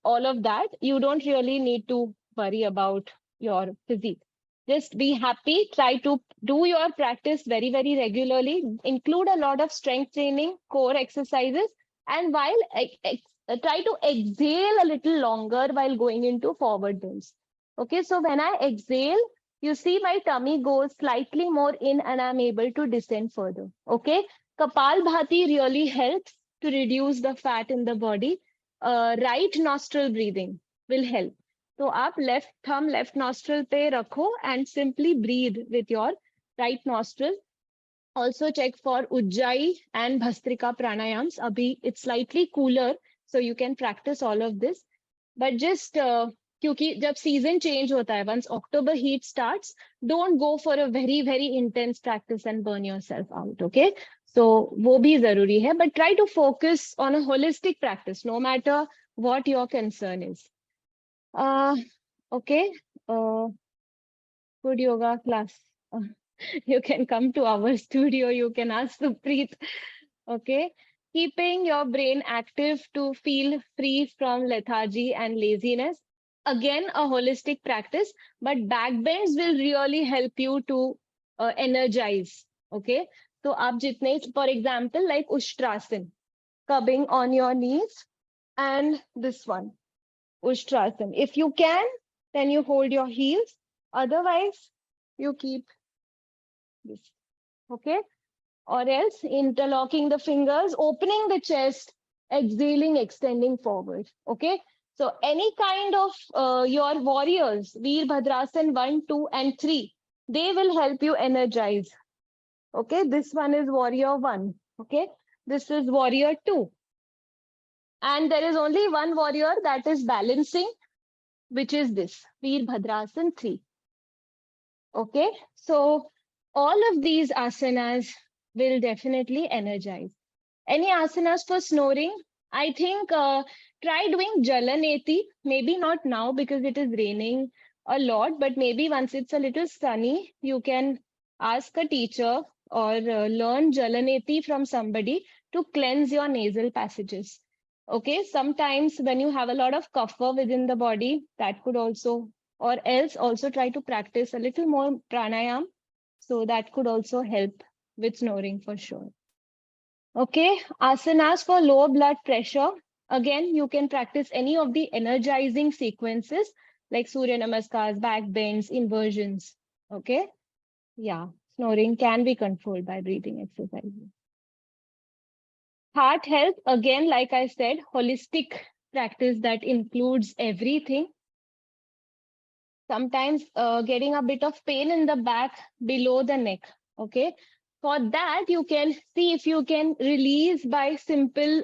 all of that, you don't really need to worry about your physique. Just be happy. Try to do your practice very, very regularly. Include a lot of strength training, core exercises, and while try to exhale a little longer while going into forward bends. Okay, so when I exhale, you see my tummy goes slightly more in and I'm able to descend further. Okay, Kapal Bhati really helps to reduce the fat in the body. Right nostril breathing will help. तो आप left थम left nostril पे रखो and simply breathe with your right nostril. Also check for ujjayi and bhastrika pranayamas. अभी it's slightly cooler, so you can practice all of this, but just क्योंकि जब season change होता है, once October heat starts, don't go for a very very intense practice and burn yourself out. Okay, so वो भी जरूरी है, but try to focus on a holistic practice no matter what your concern is. Okay, uh, good yoga class. Uh, you can come to our studio. You can ask Supreet. Okay, keeping your brain active to feel free from lethargy and laziness. Again, a holistic practice, but back bends will really help you to energize. Okay, so आप जितने, for example, like Ushtrasan, cupping on your knees, and this one. Ushtrasan. If you can, then you hold your heels. Otherwise, you keep this. Okay? Or else interlocking the fingers, opening the chest, exhaling, extending forward. Okay? So any kind of your warriors, Veer Bhadrasan 1, 2, and 3, they will help you energize. Okay? This one is warrior 1. Okay? This is warrior 2. And there is only one warrior that is balancing, which is this, Veer Bhadrasan 3. Okay, so all of these asanas will definitely energize. Any asanas for snoring? I think try doing Jalaneti, maybe not now because it is raining a lot, but maybe once it's a little sunny, you can ask a teacher or learn Jalaneti from somebody to cleanse your nasal passages. Okay, sometimes when you have a lot of kapha within the body, that could also, or else also try to practice a little more pranayam. So that could also help with snoring for sure. Okay, asanas for low blood pressure. Again, you can practice any of the energizing sequences like Surya Namaskars, back bends, inversions. Okay, yeah, snoring can be controlled by breathing exercises. Heart health, again, like I said, holistic practice that includes everything. sometimes getting a bit of pain in the back below the neck. Okay. For that, you can see if you can release by simple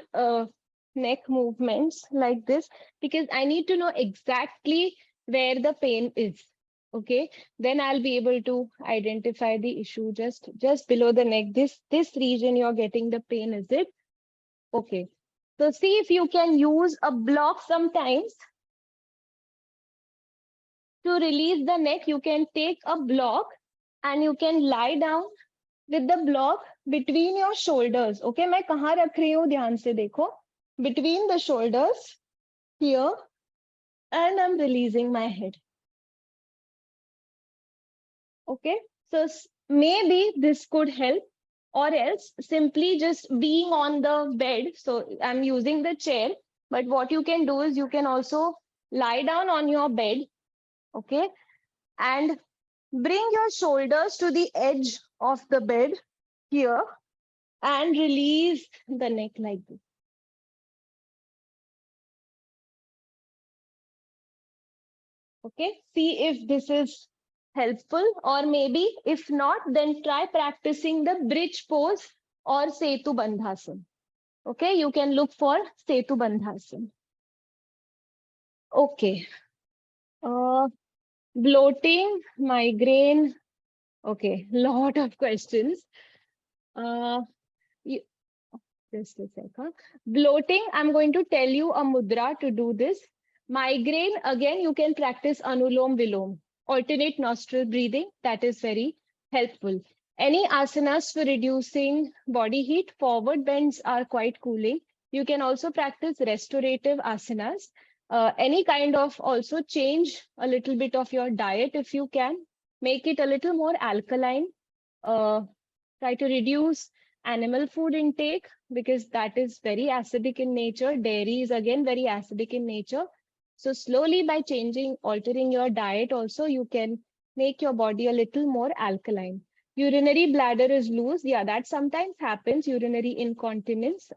neck movements like this, because I need to know exactly where the pain is. Okay. Then I'll be able to identify the issue just below the neck. This region you're getting the pain, is it? Okay. So see if you can use a block sometimes to release the neck. You can take a block and you can lie down with the block between your shoulders. Okay, मैं कहाँ रख रही हूँ ध्यान से देखो. Between the shoulders here, and I'm releasing my head. Okay, so maybe this could help, or else simply just being on the bed. So I'm using the chair, but what you can do is you can also lie down on your bed. Okay, and bring your shoulders to the edge of the bed here and release the neck like this. Okay, see if this is helpful, or maybe if not, then try practicing the bridge pose or Setu Bandhasan. Okay, you can look for Setu Bandhasan. Okay, bloating, migraine. Okay, lot of questions. You, just a second. Bloating, I'm going to tell you a mudra to do this. Migraine, again, you can practice Anulom Vilom, alternate nostril breathing. That is very helpful. Any asanas for reducing body heat, forward bends are quite cooling. You can also practice restorative asanas. Any kind of also change a little bit of your diet if you can. Make it a little more alkaline. Try to reduce animal food intake because that is very acidic in nature. Dairy is again very acidic in nature. So slowly by changing, altering your diet also, you can make your body a little more alkaline. Urinary bladder is loose. Yeah, that sometimes happens, urinary incontinence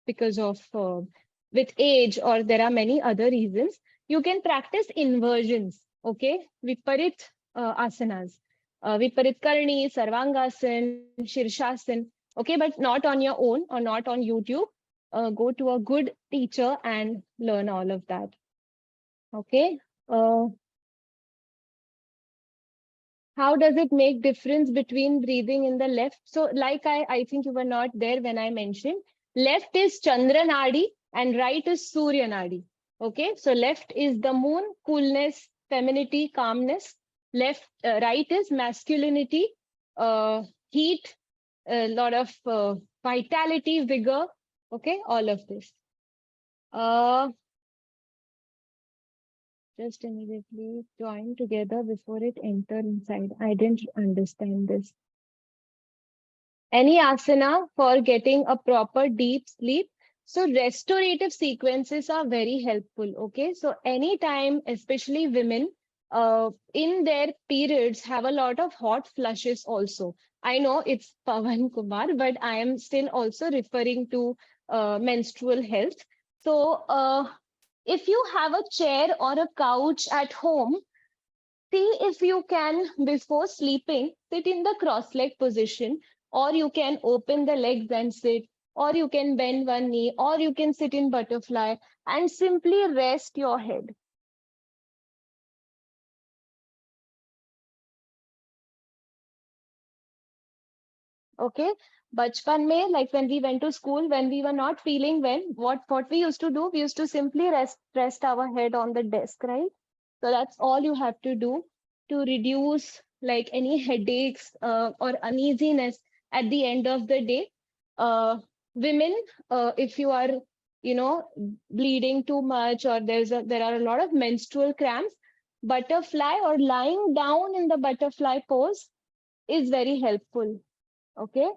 because of with age, or there are many other reasons. You can practice inversions, okay? Viparit asanas. Viparit Karni, Sarvangasan, Shirshasan. Okay, but not on your own or not on YouTube. Go to a good teacher and learn all of that. Okay. How does it make difference between breathing in the left? So like I think you were not there when I mentioned, left is Chandra Nadi and right is Surya Nadi. Okay, so left is the moon, coolness, femininity, calmness. Left, right is masculinity, heat, a lot of vitality, vigor. Okay, all of this. Just immediately join together before it enter inside. I didn't understand this. Any asana for getting a proper deep sleep. So restorative sequences are very helpful. Okay, so anytime, especially women in their periods have a lot of hot flushes also. I know it's Pawan Kumar, but I am still also referring to menstrual health. So if you have a chair or a couch at home, see if you can, before sleeping, sit in the cross-leg position, or you can open the legs and sit, or you can bend one knee, or you can sit in butterfly and simply rest your head. Okay, bachpan mein, like when we went to school, when we were not feeling well, what we used to do, we used to simply rest our head on the desk, right? So that's all you have to do to reduce like any headaches or uneasiness at the end of the day. Women, if you are, you know, bleeding too much, or there are a lot of menstrual cramps, butterfly or lying down in the butterfly pose is very helpful. Okay.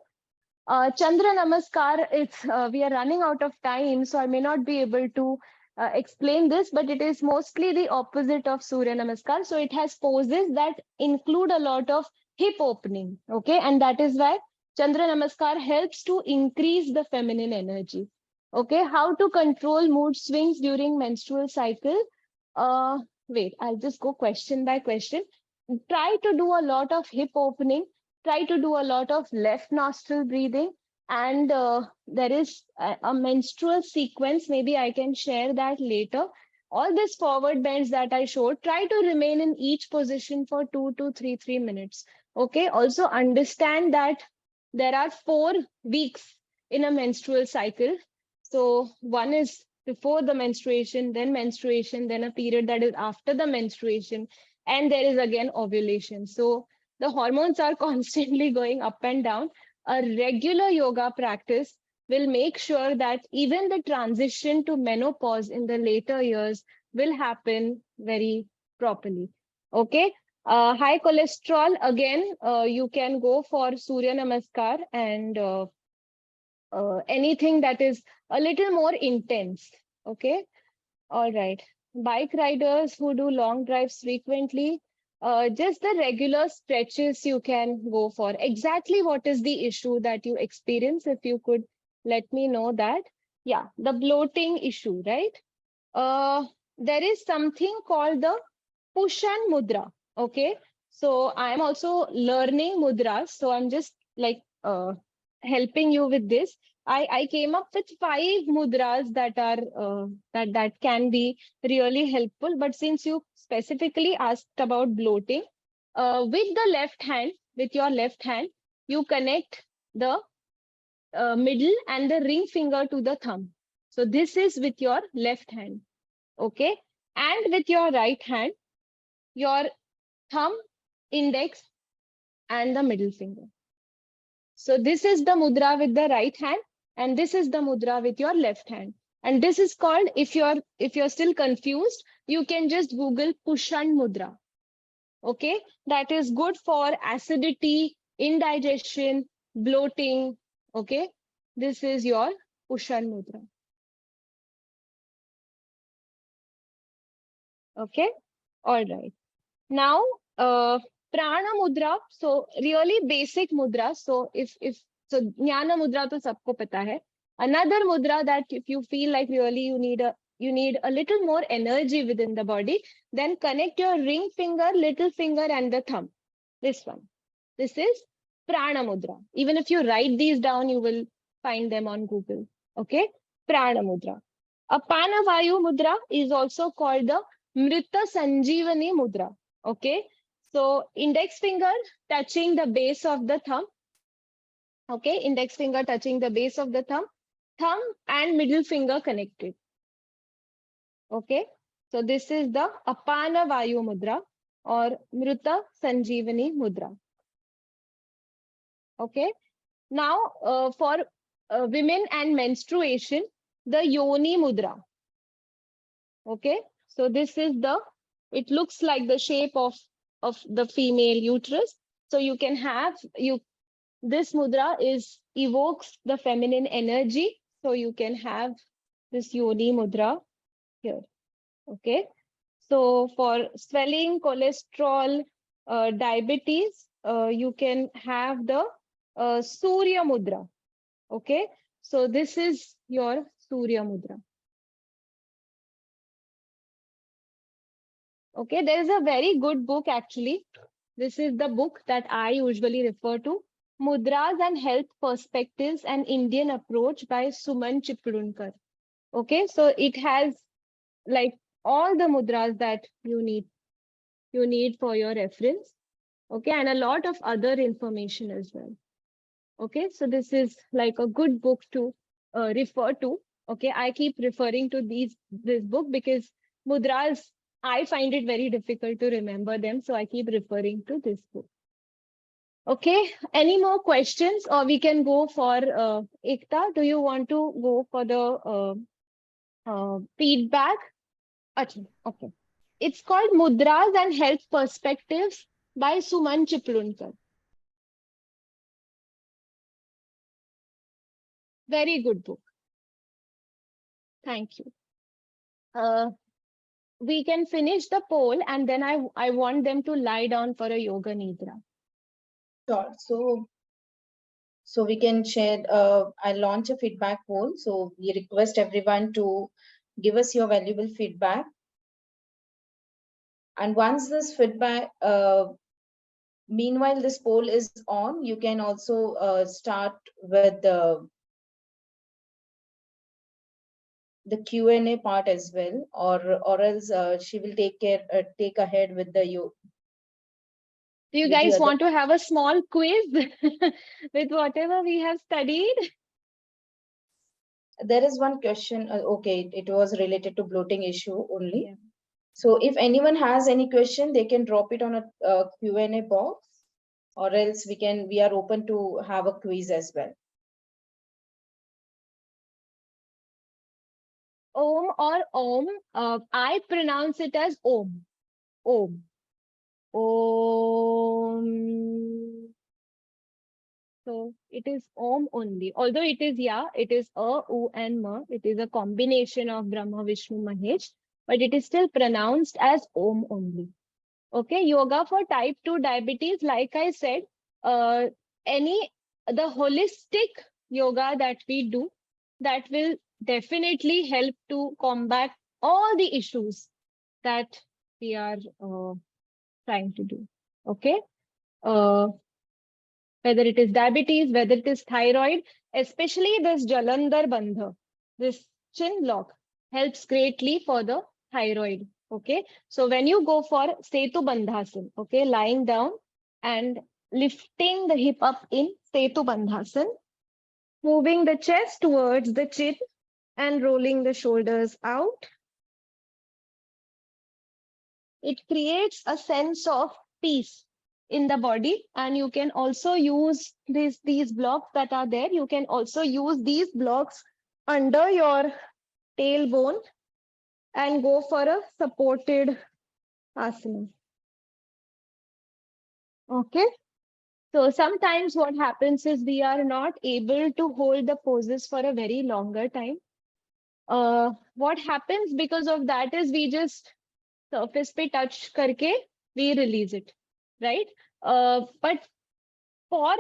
Chandra Namaskar, we are running out of time, so I may not be able to explain this, but it is mostly the opposite of Surya Namaskar. So it has poses that include a lot of hip opening, okay? And that is why Chandra Namaskar helps to increase the feminine energy. Okay, how to control mood swings during menstrual cycle? wait, I'll just go question by question. Try to do a lot of hip opening, try to do a lot of left nostril breathing. And there is a menstrual sequence. Maybe I can share that later. All these forward bends that I showed, try to remain in each position for 2 to 3 minutes. Okay. Also understand that there are 4 weeks in a menstrual cycle. So one is before the menstruation, then a period that is after the menstruation, and there is again ovulation. So the hormones are constantly going up and down. A regular yoga practice will make sure that even the transition to menopause in the later years will happen very properly. Okay. High cholesterol, again, you can go for Surya Namaskar and anything that is a little more intense. Okay. All right. Bike riders who do long drives frequently, just the regular stretches you can go for. Exactly what is the issue that you experience? If you could let me know that. Yeah, the bloating issue, right? There is something called the Pushan Mudra. Okay. So I'm also learning mudras. So I'm just like helping you with this. I came up with 5 mudras that are that can be really helpful. But since you specifically asked about bloating, with the left hand, with your left hand, you connect the middle and the ring finger to the thumb. So this is with your left hand. Okay. And with your right hand, your thumb, index, and the middle finger. So this is the mudra with the right hand, and this is the mudra with your left hand. And this is called, if you're still confused, you can just Google Pushan Mudra. Okay, that is good for acidity, indigestion, bloating. Okay, this is your Pushan Mudra. Okay, all right. Now, prana mudra. So really basic mudra. So if so, jnana mudra to sabko pata hai. Another mudra that if you feel like really you need a little more energy within the body, then connect your ring finger, little finger, and the thumb. This one. This is prana mudra. Even if you write these down, you will find them on Google. Okay, prana mudra. Apana vayu mudra is also called the Mrita Sanjeevani mudra. Okay, so index finger touching the base of the thumb. Okay, index finger touching the base of the thumb and middle finger connected. Okay, so this is the Apana Vayu mudra or Mrita Sanjeevani mudra. Okay, now for women and menstruation, the Yoni mudra. Okay, so this is it looks like the shape of the female uterus. So you can have this mudra evokes the feminine energy. So you can have this Yoni mudra here. Okay, so for swelling, cholesterol, diabetes, you can have the Surya mudra. Okay, so this is your Surya mudra. Okay, there is a very good book actually. This is the book that I usually refer to, Mudras and Health Perspectives, an Indian Approach by Suman Chiplunkar. Okay, so it has like all the mudras that you need for your reference. Okay, and a lot of other information as well. Okay, so this is like a good book to refer to. Okay, I keep referring to this book because mudras, I find it very difficult to remember them. So I keep referring to this book. Okay, any more questions or we can go for Ekta? Do you want to go for the feedback? Achha, okay. It's called Mudras and Health Perspectives by Suman Chiplunkar. Very good book. Thank you. We can finish the poll and then I want them to lie down for a yoga nidra. Sure. So we can share, I'll launch a feedback poll. So we request everyone to give us your valuable feedback. And once this feedback, meanwhile this poll is on, you can also start with the Q&A part as well, or else she will take ahead with Do you with the guys other. want to have a small quiz with whatever we have studied? There is one question. Okay, it was related to bloating issue only. Yeah. So if anyone has any question, they can drop it on a Q&A box, or else we are open to have a quiz as well. Om or Om, I pronounce it as Om. Om. Om. So it is Om only. Although it is, yeah, it is A, U, and Ma. It is a combination of Brahma, Vishnu, Mahesh, but it is still pronounced as Om only. Okay, yoga for type 2 diabetes, like I said, uh, the holistic yoga that we do, that will definitely help to combat all the issues that we are trying to do. Okay. Uh, whether it is diabetes, whether it is thyroid, especially this Jalandhar Bandha, this chin lock helps greatly for the thyroid. Okay, so when you go for Setu Bandhasan, okay, lying down and lifting the hip up in Setu Bandhasan, moving the chest towards the chin and rolling the shoulders out, it creates a sense of peace in the body. And you can also use these blocks that are there. You can also use these blocks under your tailbone and go for a supported asana. Okay. So sometimes what happens is we are not able to hold the poses for a very longer time. What happens because of that is we just surface pe touch karke we release it, right? But for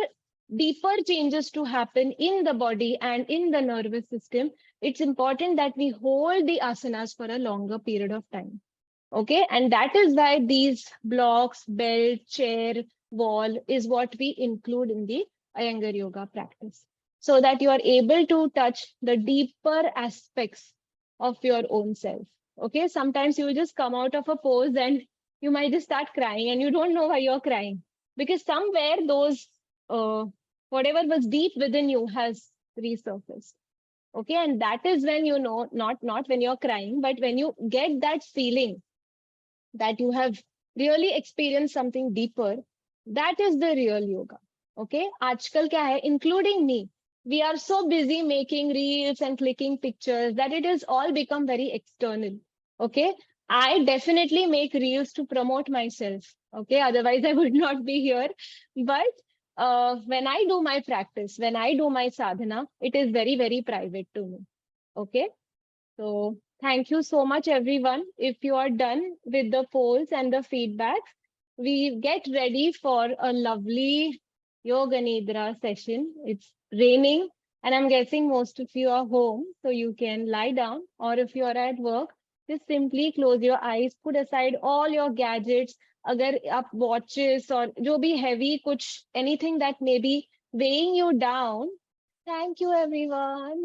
deeper changes to happen in the body and in the nervous system, it's important that we hold the asanas for a longer period of time. Okay, and that is why these blocks, belt, chair, wall is what we include in the Iyengar yoga practice, so that you are able to touch the deeper aspects of your own self. Okay, sometimes you just come out of a pose and you might just start crying and you don't know why you're crying, because somewhere those whatever was deep within you has resurfaced. Okay, and that is when you know, not when you're crying, but when you get that feeling that you have really experienced something deeper, that is the real yoga. Okay, aajkal kya hai, including me, we are so busy making reels and clicking pictures that it has all become very external. Okay, I definitely make reels to promote myself. Okay, otherwise I would not be here. But when I do my practice, when I do my sadhana, it is very, very private to me. Okay, so thank you so much, everyone. If you are done with the polls and the feedbacks, we get ready for a lovely Yoga Nidra session. It's raining, and I'm guessing most of you are home, so you can lie down. Or if you are at work, just simply close your eyes, put aside all your gadgets. अगर आप watches or जो भी heavy कुछ anything that may be weighing you down. Thank you, everyone.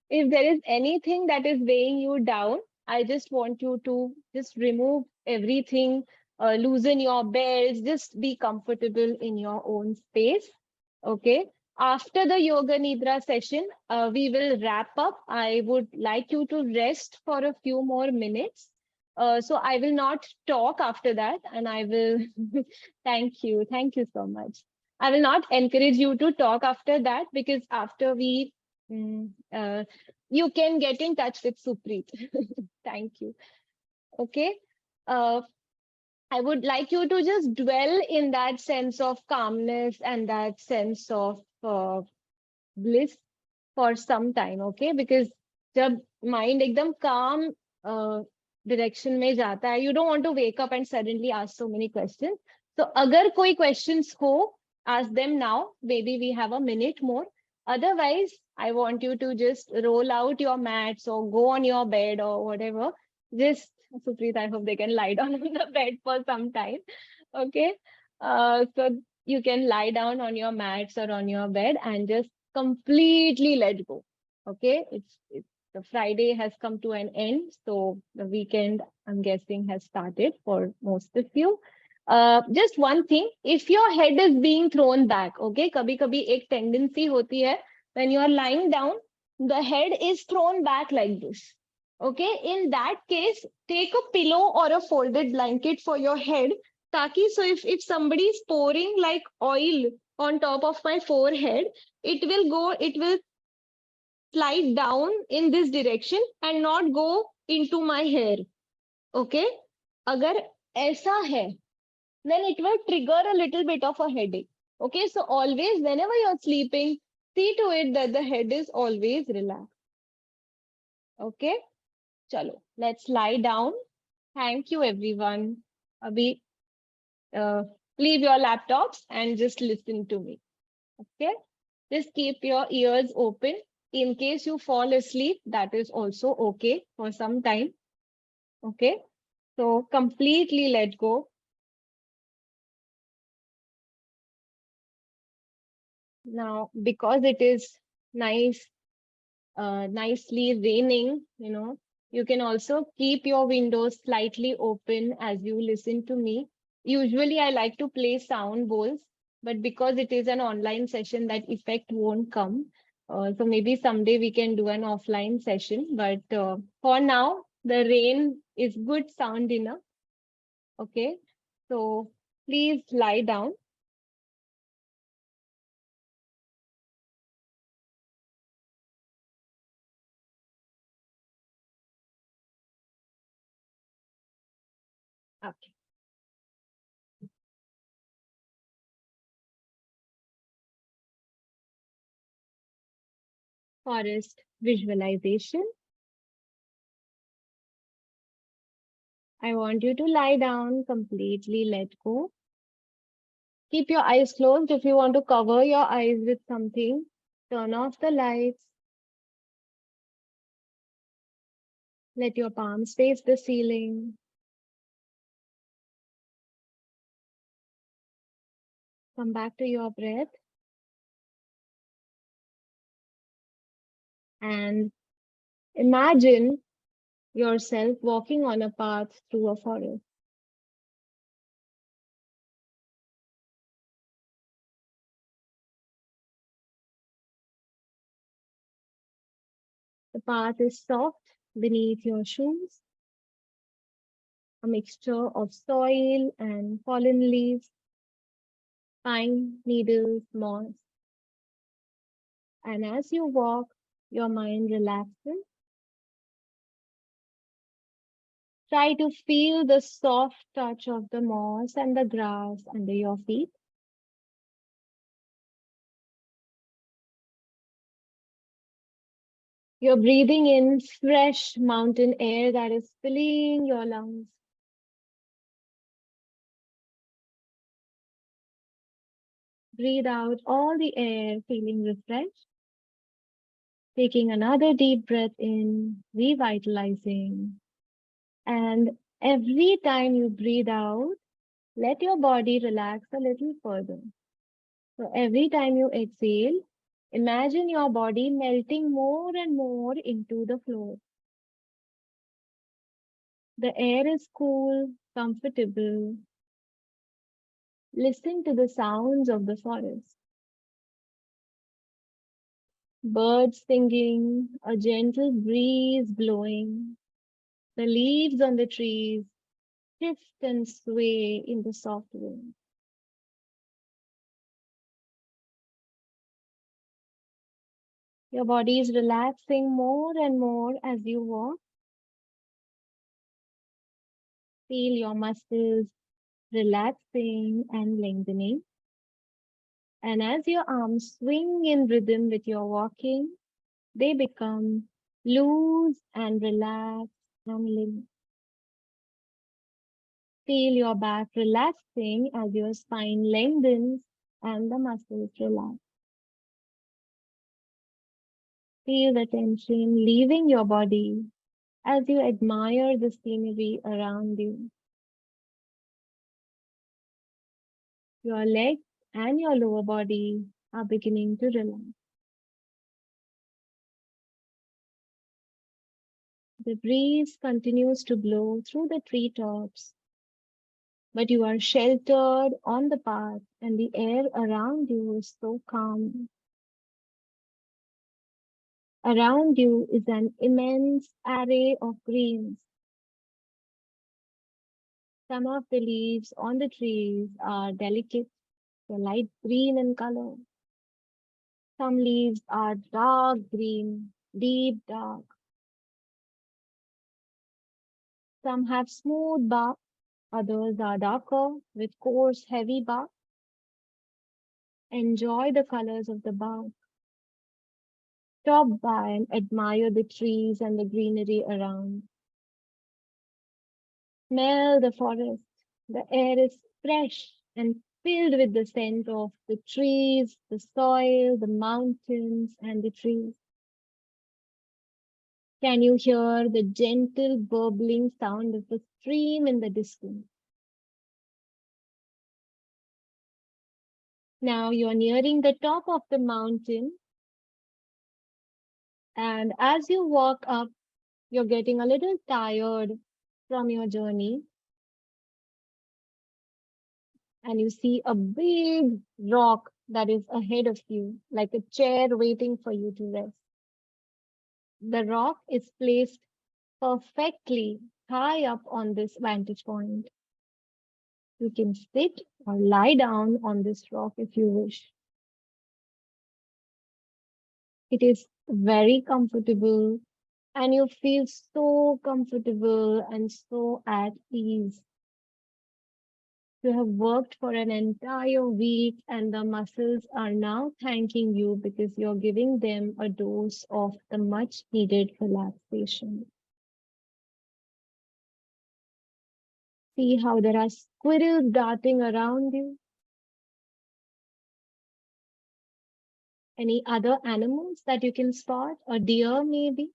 If there is anything that is weighing you down, I just want you to just remove everything, loosen your belts, just be comfortable in your own space. Okay. After the Yoga Nidra session, we will wrap up. I would like you to rest for a few more minutes. So I will not talk after that, and I will thank you. Thank you so much. I will not encourage you to talk after that, because after we you can get in touch with Supreet. Thank you. Okay. Uh, I would like you to just dwell in that sense of calmness and that sense of bliss for some time. Okay, because जब mind एकदम calm direction में जाता है, you don't want to wake up and suddenly ask so many questions. So अगर कोई questions हो, ask them now. Maybe we have a minute more. Otherwise, I want you to just roll out your mats or go on your bed or whatever just Supreet, I hope they can lie down on the bed for some time. Okay. So you can lie down on your mats or on your bed and just completely let go. Okay. It's the Friday has come to an end. So the weekend, I'm guessing, has started for most of you. Just one thing, if your head is being thrown back, okay, kabhi kabhi ek tendency hoti hai when you are lying down, the head is thrown back like this. Okay, in that case, take a pillow or a folded blanket for your head. Taki, so if somebody is pouring like oil on top of my forehead, it will slide down in this direction and not go into my hair. Okay, agar aisa hai, then it will trigger a little bit of a headache. Okay, so always, whenever you're sleeping, see to it that the head is always relaxed. Okay, chalo, let's lie down. Thank you, everyone. Abhi, uh, leave your laptops and just listen to me. Okay, just keep your ears open. In case you fall asleep, that is also okay for some time. Okay, so completely let go. Now, because it is nicely raining, you can also keep your windows slightly open as you listen to me. Usually, I like to play sound bowls, but because it is an online session, that effect won't come. So maybe someday we can do an offline session. But for now, the rain is good sound enough. Okay. So please lie down. Okay. Forest visualization. I want you to lie down, completely let go. Keep your eyes closed. If you want to cover your eyes with something, turn off the lights. Let your palms face the ceiling. Come back to your breath. And imagine yourself walking on a path through a forest. The path is soft beneath your shoes, a mixture of soil and fallen leaves, pine needles, moss. And as you walk, your mind relaxes. Try to feel the soft touch of the moss and the grass under your feet. You're breathing in fresh mountain air that is filling your lungs. Breathe out all the air, feeling refreshed. Taking another deep breath in, revitalizing. And every time you breathe out, let your body relax a little further. So every time you exhale, imagine your body melting more and more into the floor. The air is cool, comfortable. Listen to the sounds of the forest. Birds singing, a gentle breeze blowing. The leaves on the trees shift and sway in the soft wind. Your body is relaxing more and more as you walk. Feel your muscles relaxing and lengthening. And as your arms swing in rhythm with your walking, they become loose and relaxed and limp. Feel your back relaxing as your spine lengthens and the muscles relax. Feel the tension leaving your body as you admire the scenery around you. Your legs and your lower body are beginning to relax. The breeze continues to blow through the treetops, but you are sheltered on the path and the air around you is so calm. Around you is an immense array of greens. Some of the leaves on the trees are delicate, they're light green in color. Some leaves are dark green, deep dark. Some have smooth bark, others are darker with coarse, heavy bark. Enjoy the colors of the bark. Stop by and admire the trees and the greenery around. Smell the forest. The air is fresh and filled with the scent of the trees, the soil, the mountains, and the trees. Can you hear the gentle burbling sound of a stream in the distance? Now you're nearing the top of the mountain, and as you walk up, you're getting a little tired from your journey, and you see a big rock that is ahead of you, like a chair waiting for you to rest. The rock is placed perfectly high up on this vantage point. You can sit or lie down on this rock if you wish. It is very comfortable and you feel so comfortable and so at ease. You have worked for an entire week and the muscles are now thanking you because you're giving them a dose of the much needed relaxation. See how there are squirrels darting around you. Any other animals that you can spot? A deer maybe?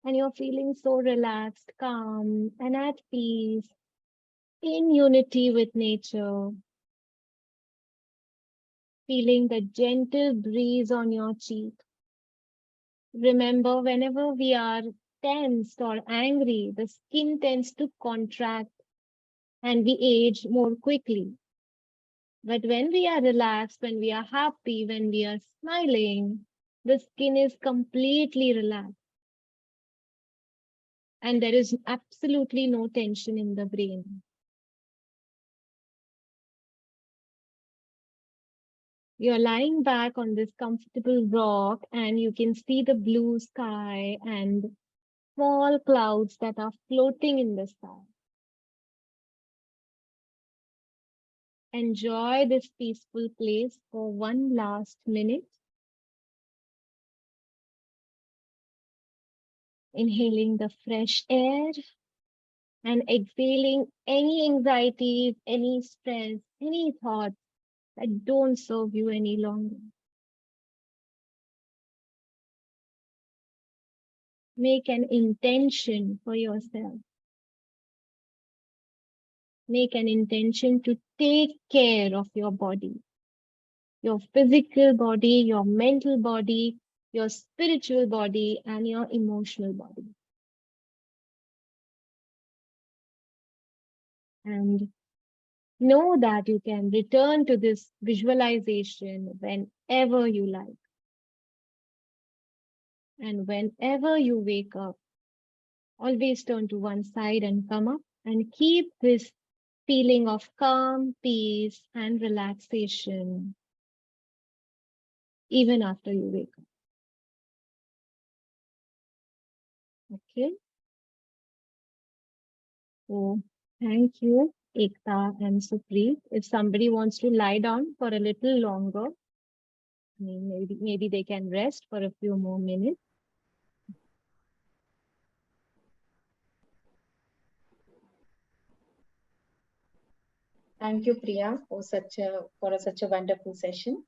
And you're feeling so relaxed, calm, and at peace, in unity with nature. Feeling the gentle breeze on your cheek. Remember, whenever we are tensed or angry, the skin tends to contract and we age more quickly. But when we are relaxed, when we are happy, when we are smiling, the skin is completely relaxed. And there is absolutely no tension in the brain. You're lying back on this comfortable rock and you can see the blue sky and small clouds that are floating in the sky. Enjoy this peaceful place for one last minute. Inhaling the fresh air and exhaling any anxieties, any stress, any thoughts that don't serve you any longer. Make an intention for yourself. Make an intention to take care of your body, your physical body, your mental body, your spiritual body, and your emotional body. And know that you can return to this visualization whenever you like. And whenever you wake up, always turn to one side and come up and keep this feeling of calm, peace, and relaxation even after you wake up. Okay. So thank you, Ekta and Supreet. If somebody wants to lie down for a little longer, I mean, maybe they can rest for a few more minutes. Thank you, Priya, for such a wonderful session.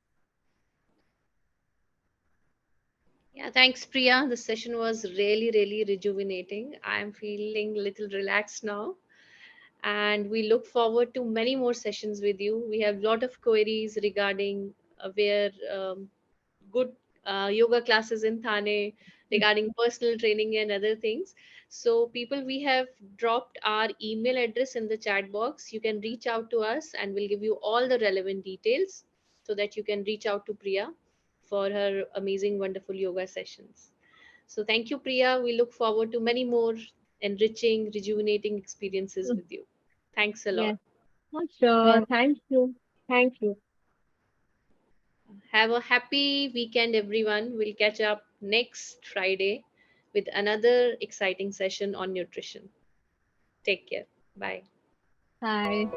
Yeah, thanks, Priya. The session was really, really rejuvenating. I'm feeling a little relaxed now. And we look forward to many more sessions with you. We have a lot of queries regarding where good yoga classes in Thane, regarding personal training and other things. So, people, we have dropped our email address in the chat box. You can reach out to us and we'll give you all the relevant details so that you can reach out to Priya for her amazing, wonderful yoga sessions. So, thank you, Priya. We look forward to many more enriching, rejuvenating experiences with you. Thanks a lot. Yes, for sure. And Thank you. Thank you. Have a happy weekend, everyone. We'll catch up next Friday with another exciting session on nutrition. Take care. Bye. Bye.